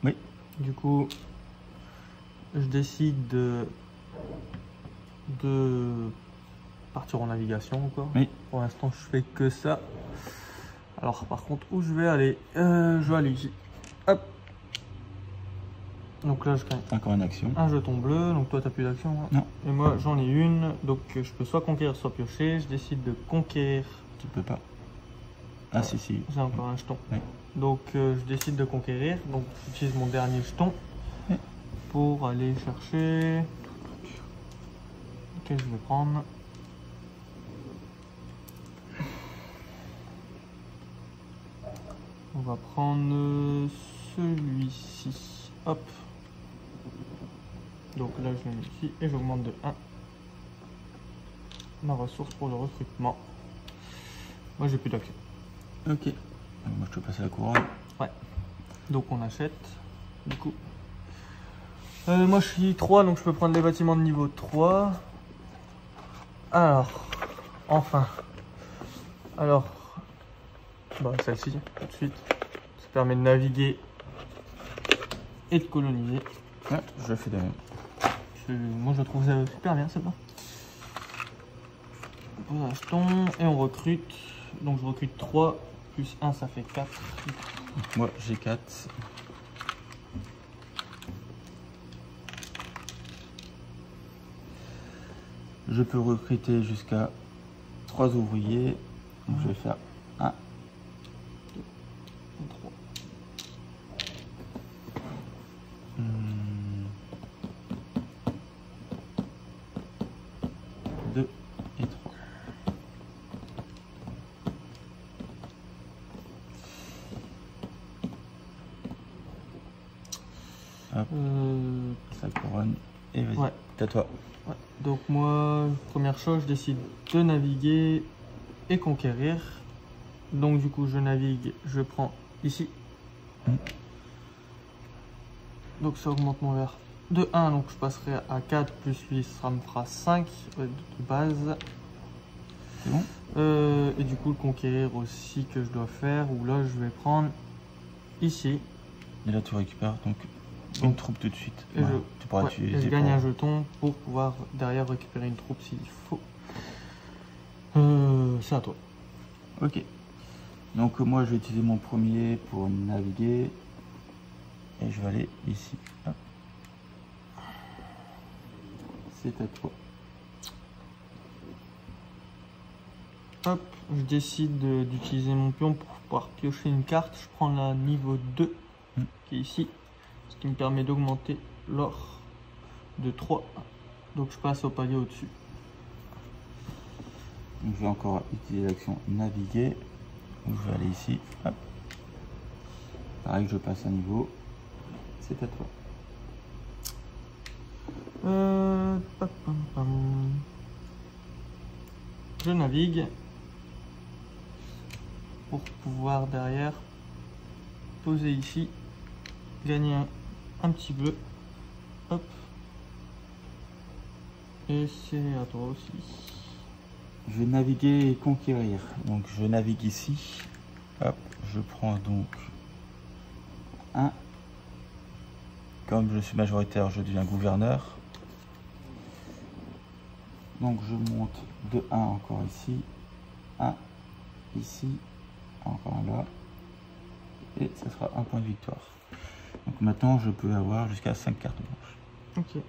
Oui. Du coup, je décide de partir en navigation encore. Oui. Pour l'instant, je fais que ça. Alors, par contre, où je vais aller je vais aller ici. Hop. Donc là, je gagne encore une action. Un jeton bleu. Donc toi, tu n'as plus d'action. Hein. Non. Et moi, j'en ai une. Donc, je peux soit conquérir, soit piocher. Je décide de conquérir. Tu peux pas. Ah, si, si. J'ai encore un jeton. Oui. Donc, je décide de conquérir. Donc, j'utilise mon dernier jeton pour aller chercher. Quel je vais prendre? On va prendre celui-ci. Hop. Donc là, je le mets ici et j'augmente de 1 ma ressource pour le recrutement. Moi, j'ai plus d'action. Ok. Moi, je te passe la couronne. Ouais. Donc, on achète. Du coup. Moi, je suis 3, donc je peux prendre les bâtiments de niveau 3. Alors. Enfin. Alors. Bah, celle-ci, tout de suite. Ça permet de naviguer et de coloniser. Ouais, je fais de même. Moi, je trouve ça super bien, celle-là. On achetons et on recrute. Donc, je recrute 3 plus 1, ça fait 4. Moi, j'ai 4. Je peux recruter jusqu'à 3 ouvriers. Donc, je vais faire 1, 2, 3. 2 et 3. Hop. Ça couronne. Et vas-y, Ouais. c'est à toi. Ouais. Donc moi, première chose, je décide de naviguer et conquérir. Donc du coup je navigue, je prends ici. Donc ça augmente mon vert de 1, donc je passerai à 4 plus 8, ça me fera 5 de base. C'est bon. Et du coup le conquérir aussi que je dois faire, où là je vais prendre ici. Et là tu récupères donc une troupe tout de suite. Et Voilà. Tu pourras et utiliser je gagne pour- un jeton pour pouvoir derrière récupérer une troupe s'il faut. C'est à toi. Ok. Donc moi je vais utiliser mon premier pour naviguer. Et je vais aller ici. Hop. C'est à toi. Hop, je décide d'utiliser mon pion pour pouvoir piocher une carte. Je prends la niveau 2 qui est ici, ce qui me permet d'augmenter l'or de 3. Donc je passe au palier au-dessus. Donc je vais encore utiliser l'action naviguer. Donc je vais aller ici. Hop. Pareil, je passe un niveau. C'est à toi. Pam, pam, pam. Je navigue pour pouvoir derrière poser ici, gagner un petit bleu. Hop. Et c'est à toi aussi. Je vais naviguer et conquérir. Donc je navigue ici. Hop. Je prends donc un. Comme je suis majoritaire, je deviens gouverneur. Donc je monte de 1 encore ici. 1 ici. Encore un là. Et ça sera un point de victoire. Donc maintenant je peux avoir jusqu'à 5 cartes blanches. Ok.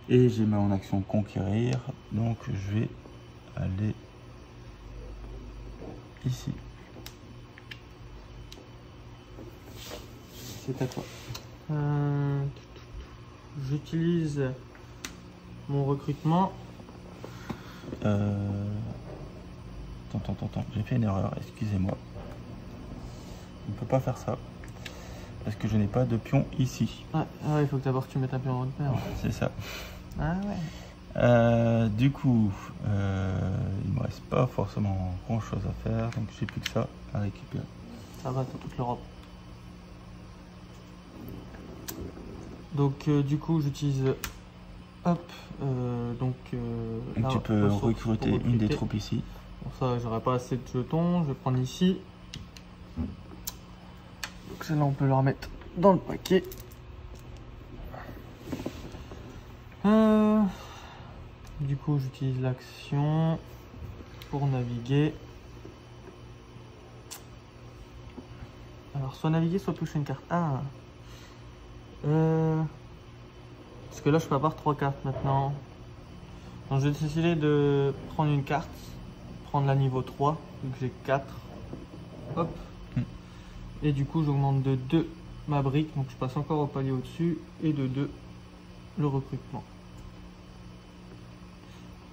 Et j'ai mon action conquérir. Donc je vais aller ici. C'est à toi. J'utilise mon recrutement. Attends, j'ai fait une erreur, excusez-moi. On ne peut pas faire ça. Parce que je n'ai pas de pion ici. Ah ouais, il faut que d'abord tu mettes un pion en repère. C'est ça. Ah ouais. Du coup, il me reste pas forcément grand chose à faire. Donc j'ai plus que ça à récupérer. Ça va, t'as toute l'Europe. Donc du coup j'utilise hop Donc tu peux recruter une des troupes ici. Pour ça j'aurais pas assez de jetons, je vais prendre ici. Donc celle-là on peut le remettre dans le paquet. Du coup j'utilise l'action pour naviguer. Alors soit naviguer soit toucher une carte. Ah. Parce que là je peux avoir 3 cartes maintenant. Donc je vais décider de prendre une carte, prendre la niveau 3, vu que j'ai 4. Hop. Et du coup j'augmente de 2 ma brique, donc je passe encore au palier au-dessus, et de 2 le recrutement.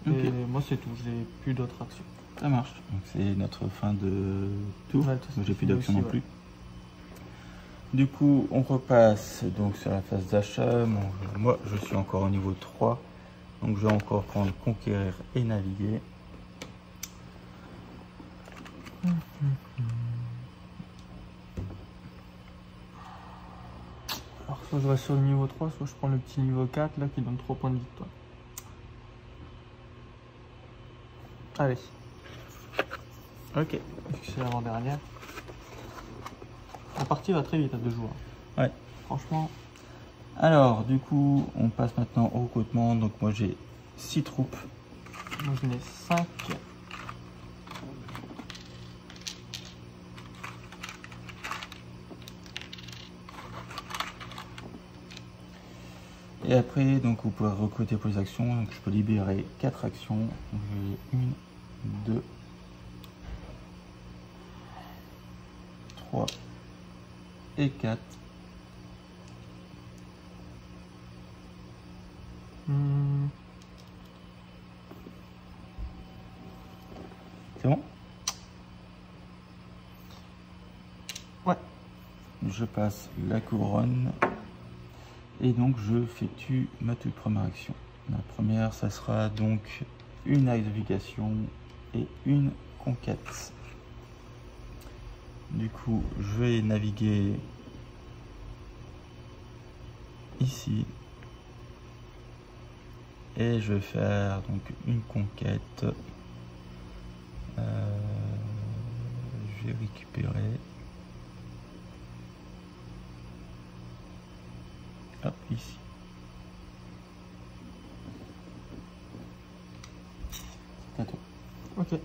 Okay. Et moi c'est tout, j'ai plus d'autres actions. Ça marche. Donc c'est notre fin de tour. Ouais, j'ai plus d'action non ouais. plus. Du coup, on repasse donc sur la phase d'achat. Moi, je suis encore au niveau 3. Donc, je vais encore prendre conquérir et naviguer. Alors, soit je reste sur le niveau 3, soit je prends le petit niveau 4 là qui donne 3 points de victoire. Allez. Ok. C'est l'avant-dernière. La partie va très vite à 2 joueurs. Ouais. Franchement. Alors, du coup, on passe maintenant au recrutement. Donc, moi, j'ai 6 troupes. Moi, j'en ai 5. Et après, donc, vous pouvez recruter pour les actions. Donc, je peux libérer 4 actions. Donc, j'ai 1, 2, 3 et 4. C'est bon? Ouais. Je passe la couronne. Et donc je effectue ma toute première action. La première, ça sera donc une navigation et une conquête. Du coup, je vais naviguer ici. Et je vais faire donc une conquête. Je vais récupérer. Hop, ici. C'est à toi. Ok.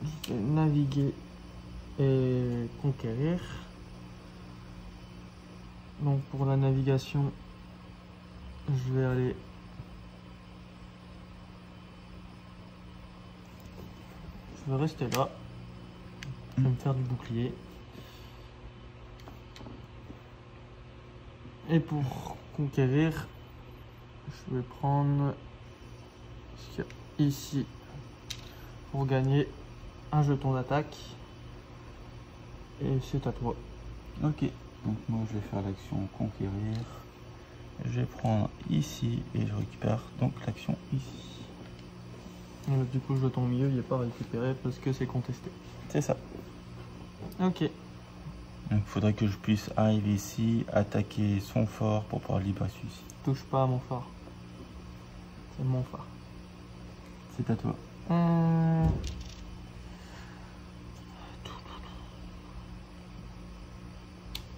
Je vais naviguer et conquérir. Donc pour la navigation, je vais aller je vais rester là. Je vais me faire du bouclier. Et pour conquérir, je vais prendre ce qu'il y a ici pour gagner un jeton d'attaque. Et c'est à toi. Ok, donc moi je vais faire l'action conquérir. Je vais prendre ici et je récupère donc l'action ici. Du coup, le jeton au milieu, il n'est pas récupéré parce que c'est contesté. C'est ça. Ok. Donc il faudrait que je puisse arriver ici, attaquer son fort pour pouvoir libérer celui-ci. Touche pas à mon phare. C'est mon phare. C'est à toi.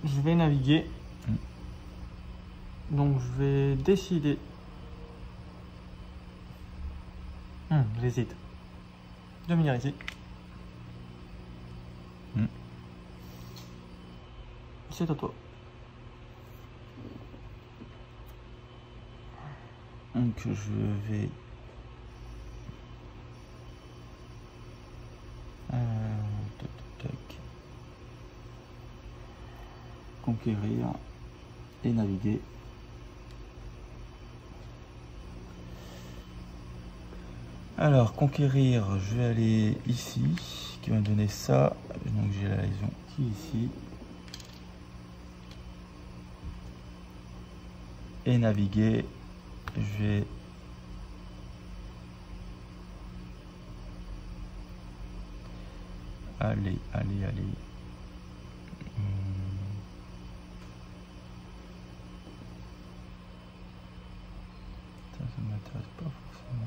Je vais naviguer. Donc je vais décider. J'hésite. De venir ici. C'est à toi. Donc je vais conquérir et naviguer. Alors conquérir, je vais aller ici, qui va me donner ça. Donc j'ai la liaison qui est ici. Et naviguer, je vais aller. Ça m'intéresse pas forcément.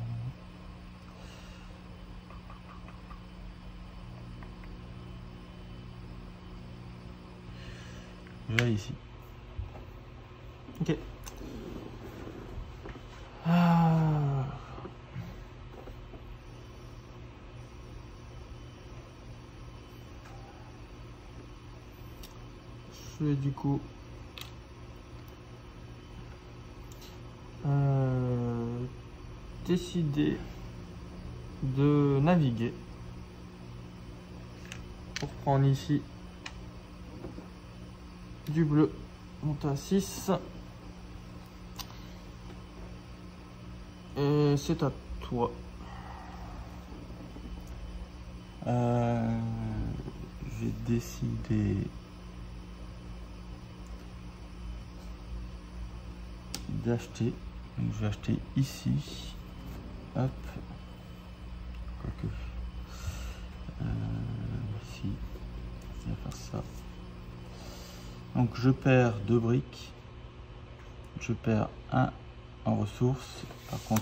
Je vais aller ici. Ok. Je vais du coup décider de naviguer pour prendre ici du bleu. Monte à 6. Et c'est à toi. J'ai décidé d'acheter. Donc je vais acheter ici. Hop. Quoique. Ici. Je vais faire ça. Donc je perds 2 briques. Je perds 1 en ressources. Par contre,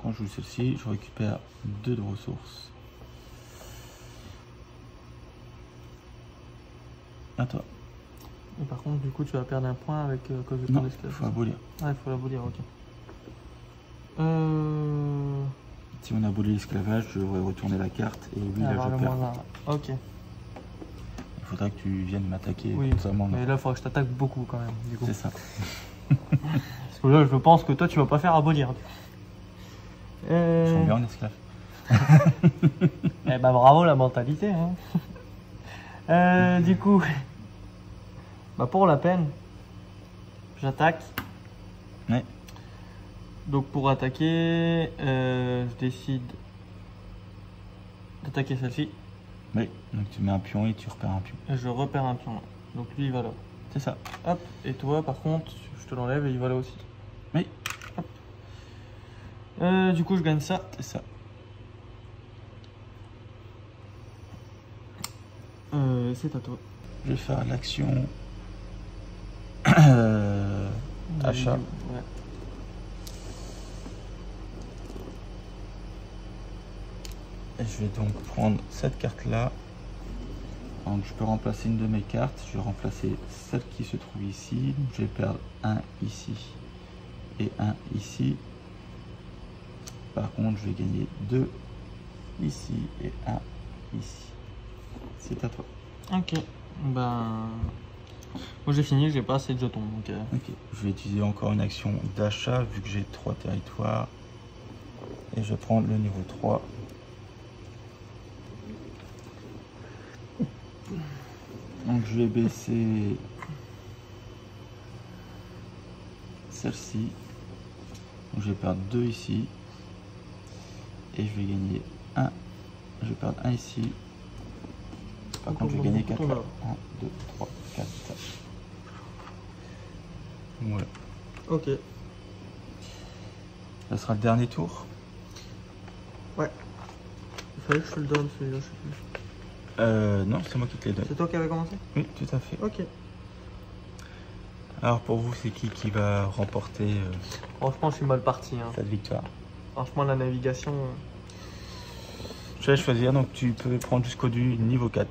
quand je joue celle-ci, je récupère 2 de ressources. À toi. Et par contre, du coup, tu vas perdre un point avec à cause de ton esclave. Il faut abolir. Ah, il faut l'abolir, ok. Si on abolit l'esclavage, je devrais retourner la carte et oui, là je perds. Ok. Il faudra que tu viennes m'attaquer. Oui, constamment. mais là, il faudra que je t'attaque beaucoup quand même. Du coup. C'est ça. Parce que là, je pense que toi, tu vas pas faire abolir. Ils sont bien en esclave. Eh ben, bravo la mentalité. Hein. Du coup, bah pour la peine, j'attaque. Ouais. Donc pour attaquer, je décide d'attaquer celle-ci. Oui, donc tu mets un pion et tu repères un pion. Et je repère un pion là. Donc lui il va là. C'est ça. Hop, et toi par contre, je te l'enlève et il va là aussi. Oui. Hop. Du coup je gagne ça. C'est ça. c'est à toi. Je vais faire l'action achat. Ouais. Et je vais donc prendre cette carte là. Donc je peux remplacer une de mes cartes. Je vais remplacer celle qui se trouve ici. Donc je vais perdre un ici et un ici. Par contre, je vais gagner 2 ici et 1 ici. C'est à toi. Ok. Ben. Moi j'ai fini, j'ai pas assez de jetons. Donc, Ok. Je vais utiliser encore une action d'achat vu que j'ai 3 territoires. Et je vais prendre le niveau 3. Donc je vais baisser celle-ci. Donc je vais perdre 2 ici. Et je vais gagner 1. Je vais perdre 1 ici. Par contre, je vais gagner 4 là. 1, 2, 3, 4. Voilà. Ok. Ça sera le dernier tour. Ouais. Il fallait que je te le donne celui-là, je sais plus. Non, c'est moi qui te l'ai donné. C'est toi qui avais commencé? Oui, tout à fait. Ok. Alors pour vous, c'est qui va remporter Franchement, je suis mal parti. Hein. cette victoire? Franchement, la navigation. Je vais choisir, donc tu peux prendre jusqu'au du niveau 4.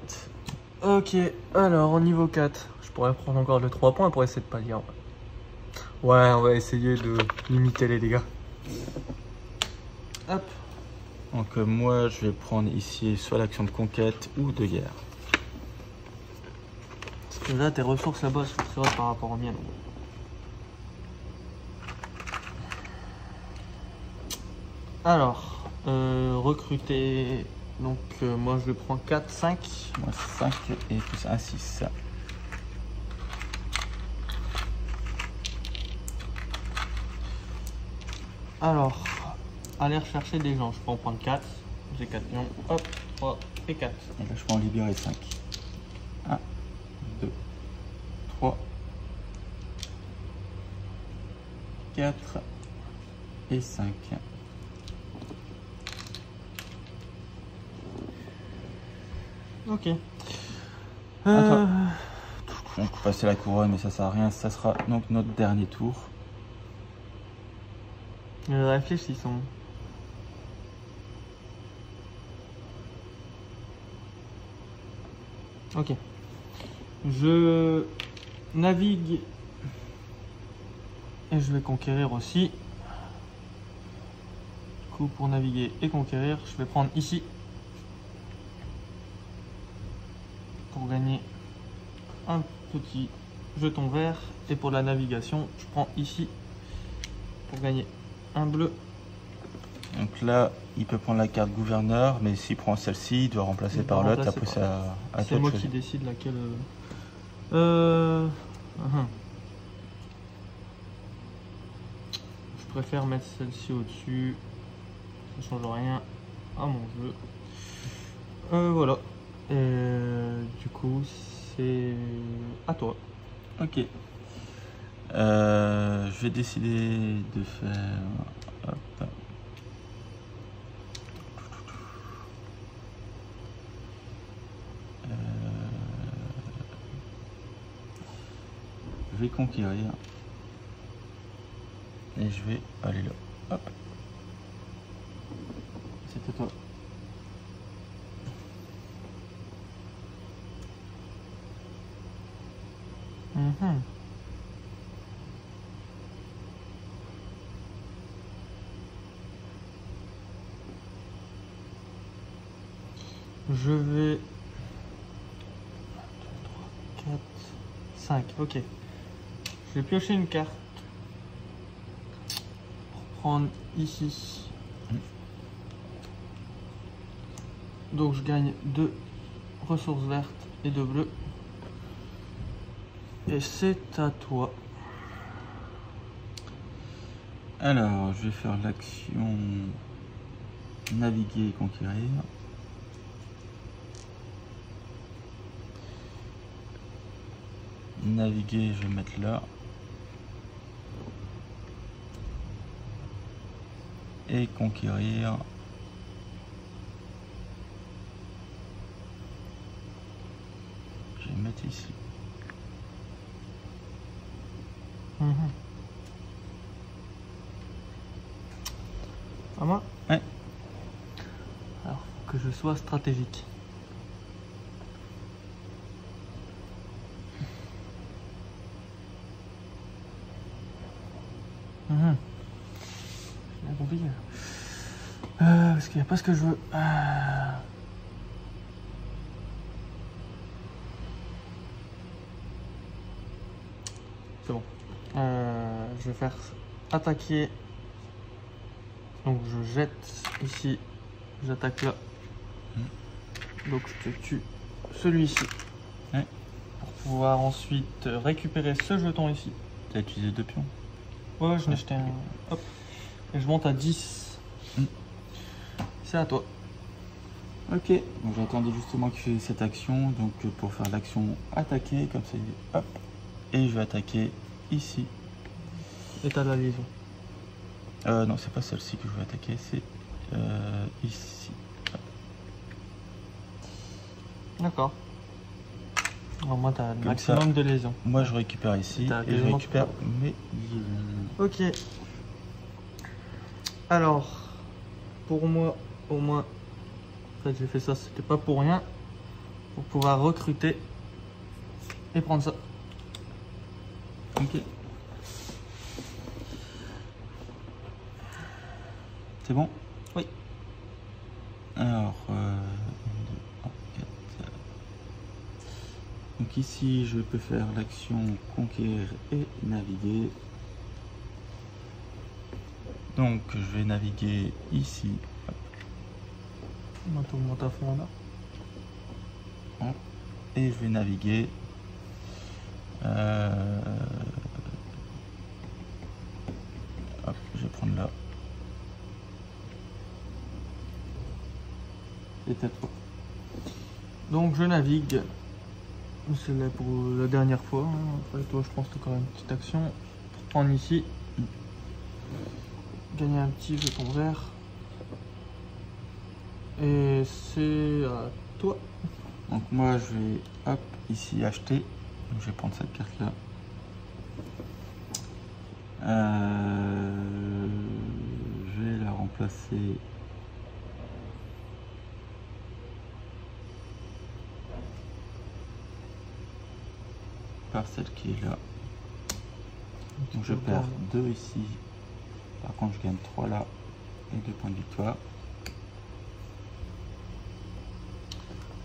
Ok, alors au niveau 4, je pourrais prendre encore le 3 points pour essayer de pas lire. Ouais, on va essayer de limiter les dégâts. Hop. Donc moi, je vais prendre ici soit l'action de conquête ou de guerre. Parce que là, tes ressources là-bas sont très hautes par rapport aux miennes. Alors, recruter. Donc, moi je prends 4, 5. Moi 5 et plus 1, 6. Alors, aller rechercher des gens. Je peux en prendre 4. J'ai 4 pions. Hop, 3 et 4. Et là, je peux en libérer 5. 1, 2, 3, 4 et 5. Ok. Donc passer la couronne, mais ça sert à rien. Ça sera donc notre dernier tour. Réfléchissons. Ok. Je navigue et je vais conquérir aussi. Du coup, pour naviguer et conquérir, je vais prendre ici pour gagner un petit jeton vert. Et pour la navigation, je prends ici pour gagner un bleu. Donc là, il peut prendre la carte gouverneur, mais s'il prend celle-ci, il doit remplacer par l'autre. Après, c'est à toi C'est de moi choisir. qui décide laquelle. Je préfère mettre celle-ci au-dessus. Ça change rien à mon jeu. Voilà. Du coup, c'est à toi. Ok. Je vais décider de faire. Hop. Je vais conquérir. Et je vais aller là. Hop. C'est à toi. Je vais 1, 2, 3, 4, 5. Ok. Je vais piocher une carte pour prendre ici. Donc je gagne 2 ressources vertes et 2 bleues. Et c'est à toi. Alors, je vais faire l'action naviguer et conquérir. Naviguer, je vais mettre là. Et conquérir. arrêter ici. À moi? Ouais. Alors, faut que je sois stratégique. C'est bien compliqué. Parce qu'il n'y a pas ce que je veux. C'est bon. Je vais faire attaquer. Donc je jette ici, j'attaque là. Donc je te tue celui-ci. Ouais. Pour pouvoir ensuite récupérer ce jeton ici. Tu as utilisé 2 pions? Ouais, je n'ai jeté un. Hop. Et je monte à 10. C'est à toi. Ok, donc j'attendais justement qu'il fasse cette action, donc pour faire l'action attaquer, comme ça, hop, et je vais attaquer ici. Et t'as la liaison. Non, c'est pas celle-ci que je vais attaquer, c'est ici. Hop. D'accord. Alors moi t'as le Comme maximum ça, de lésions. Moi je récupère ici, et je récupère mes liaisons. Ok. Alors, pour moi, au moins, en fait j'ai fait ça, c'était pas pour rien. Pour pouvoir recruter et prendre ça. Ok. C'est bon? Oui. Alors, 1, 2, 3, 4. Donc ici, je peux faire l'action conquérir et naviguer. Donc, je vais naviguer ici. Hop. On va tout remonter à fond là. Hop. Et je vais naviguer. Hop, je vais prendre là. C'est à toi. Donc je navigue. C'est là pour la dernière fois. Hein. Après toi je pense que tu as quand même une petite action. Pour prendre ici. Gagner un petit jeton vert. Et c'est à toi. Donc moi je vais hop ici acheter. Donc, je vais prendre cette carte là. Je vais la remplacer. Par celle qui est là. Donc je perds 2 ici. Par contre je gagne 3 là. Et 2 points de victoire.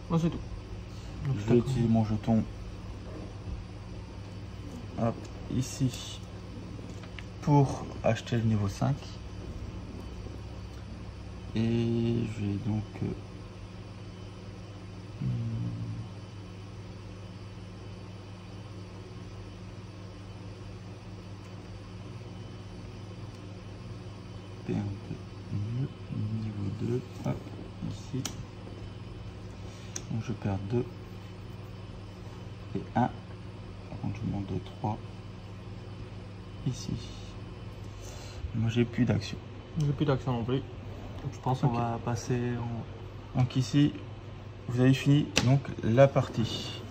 Moi c'est tout. Donc, Je vais utiliser mon jeton. Hop, ici. Pour acheter le niveau 5. Et je vais donc perdre le niveau 2. Hop, ici. Donc je perds 2 et 1. Par contre je monte de 3 ici. Moi j'ai plus d'action. J'ai plus d'action non plus. Donc, je pense qu'on va passer en... Donc ici vous avez fini donc la partie.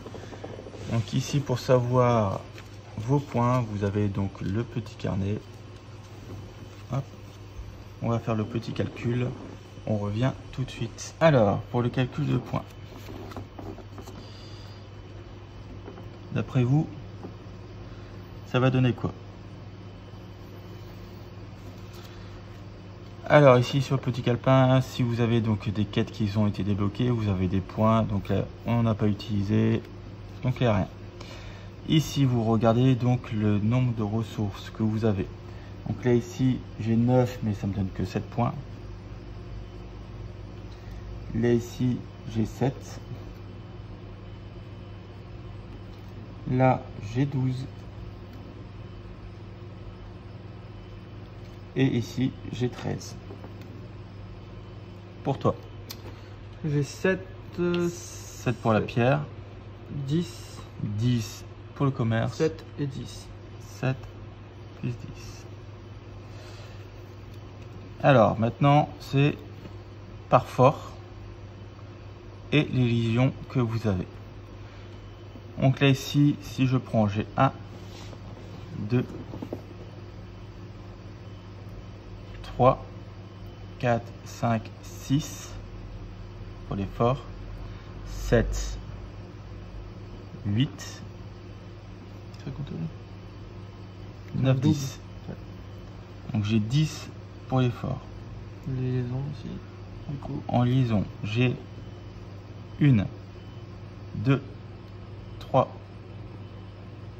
Donc ici pour savoir vos points, vous avez donc le petit carnet. Hop. On va faire le petit calcul. On revient tout de suite. Alors pour le calcul de points. D'après vous, ça va donner quoi? Alors ici sur le petit calepin, si vous avez donc des quêtes qui ont été débloquées, vous avez des points. Donc là, on n'a pas utilisé, donc il n'y a rien. Ici, vous regardez donc le nombre de ressources que vous avez. Donc là ici, j'ai 9, mais ça me donne que 7 points. Là ici, j'ai 7. Là, j'ai 12. Et ici, j'ai 13. Pour toi. J'ai 7... 7 pour la pierre. 10. 10 pour le commerce. 7 et 10. 7 plus 10. Alors, maintenant, c'est par fort et les légions que vous avez. Donc là ici, si je prends, j'ai 1, 2, 3, 4, 5, 6 pour les forts, 7, 8, Ça compte 9, double. 10. Donc j'ai 10 pour les forts. Les liaisons aussi. Du coup, En liaison, j'ai 1, 2, 3,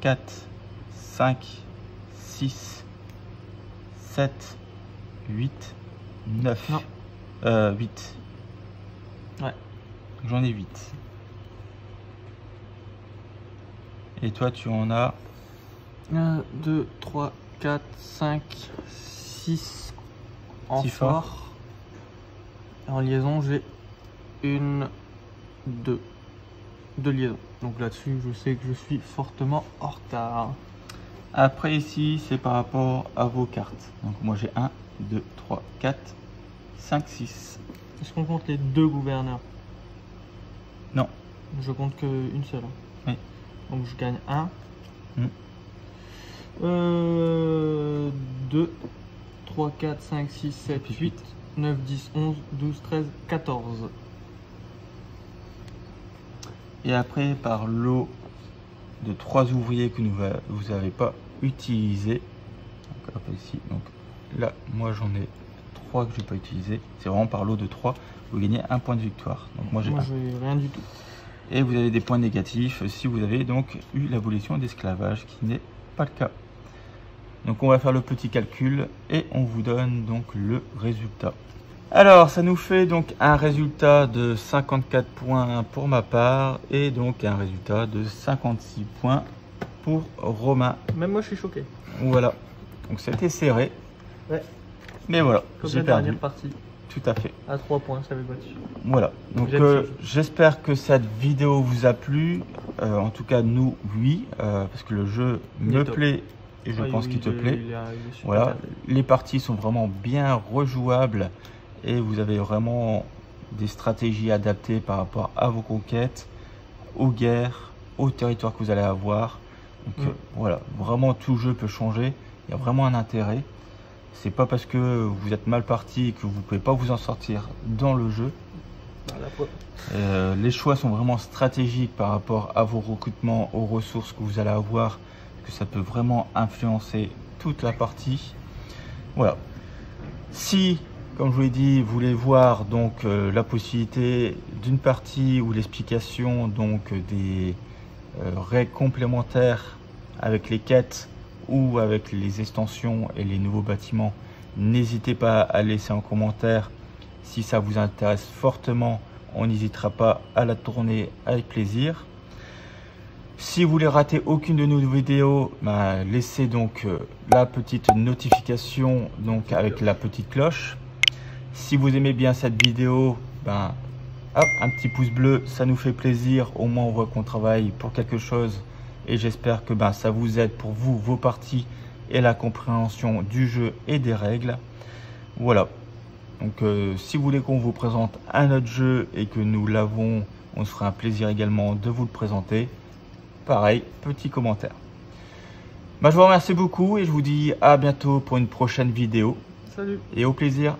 4, 5, 6, 7, 8, 9. Non. 8. Ouais. J'en ai 8. Et toi, tu en as 1, 2, 3, 4, 5, 6 en Six fort. Et en liaison, j'ai 1, 2 liaisons. Donc là-dessus, je sais que je suis fortement en retard. Après ici, c'est par rapport à vos cartes. Donc moi j'ai 1, 2, 3, 4, 5, 6. Est-ce qu'on compte les 2 gouverneurs? Non. Je compte qu'une seule. Oui. Donc je gagne 1. Mm. 2, 3, 4, 5, 6, 7, 8, 9, 10, 11, 12, 13, 14. Et après, par lot de 3 ouvriers que vous n'avez pas utilisé. Donc, hop, ici. Donc là, moi j'en ai 3 que je n'ai pas utilisé. C'est vraiment par lot de 3. Vous gagnez 1 point de victoire. Donc moi j'ai rien du tout. Et vous avez des points négatifs si vous avez donc eu l'abolition d'esclavage, qui n'est pas le cas. Donc on va faire le petit calcul et on vous donne donc le résultat. Alors ça nous fait donc un résultat de 54 points pour ma part et donc un résultat de 56 points pour Romain. Même moi je suis choqué. Voilà, donc c'était serré. Ouais. Mais voilà, Comme j'ai la perdu. dernière partie. Tout à fait. À 3 points, ça avait battu. Voilà, donc j'espère que cette vidéo vous a plu. En tout cas, nous, oui, parce que le jeu me plaît et je pense qu'il te plaît. Voilà, les parties sont vraiment bien rejouables et vous avez vraiment des stratégies adaptées par rapport à vos conquêtes, aux guerres, aux territoires que vous allez avoir. Donc voilà, vraiment tout jeu peut changer. Il y a vraiment un intérêt. C'est pas parce que vous êtes mal parti et que vous pouvez pas vous en sortir dans le jeu. Les choix sont vraiment stratégiques par rapport à vos recrutements, aux ressources que vous allez avoir, que ça peut vraiment influencer toute la partie. Voilà. Si, comme je vous l'ai dit, vous voulez voir donc la possibilité d'une partie ou l'explication donc des règles complémentaires avec les quêtes ou avec les extensions et les nouveaux bâtiments, n'hésitez pas à laisser en commentaire. Si ça vous intéresse fortement, on n'hésitera pas à la tourner avec plaisir. Si vous voulez rater aucune de nos vidéos, laissez donc la petite notification donc avec la petite cloche. Si vous aimez bien cette vidéo, hop, un petit pouce bleu, ça nous fait plaisir. Au moins on voit qu'on travaille pour quelque chose. Et j'espère que ça vous aide pour vous, vos parties et la compréhension du jeu et des règles. Voilà. Donc si vous voulez qu'on vous présente un autre jeu et que nous l'avons, on se fera un plaisir également de vous le présenter. Pareil, petit commentaire. Je vous remercie beaucoup et je vous dis à bientôt pour une prochaine vidéo. Salut. Et au plaisir.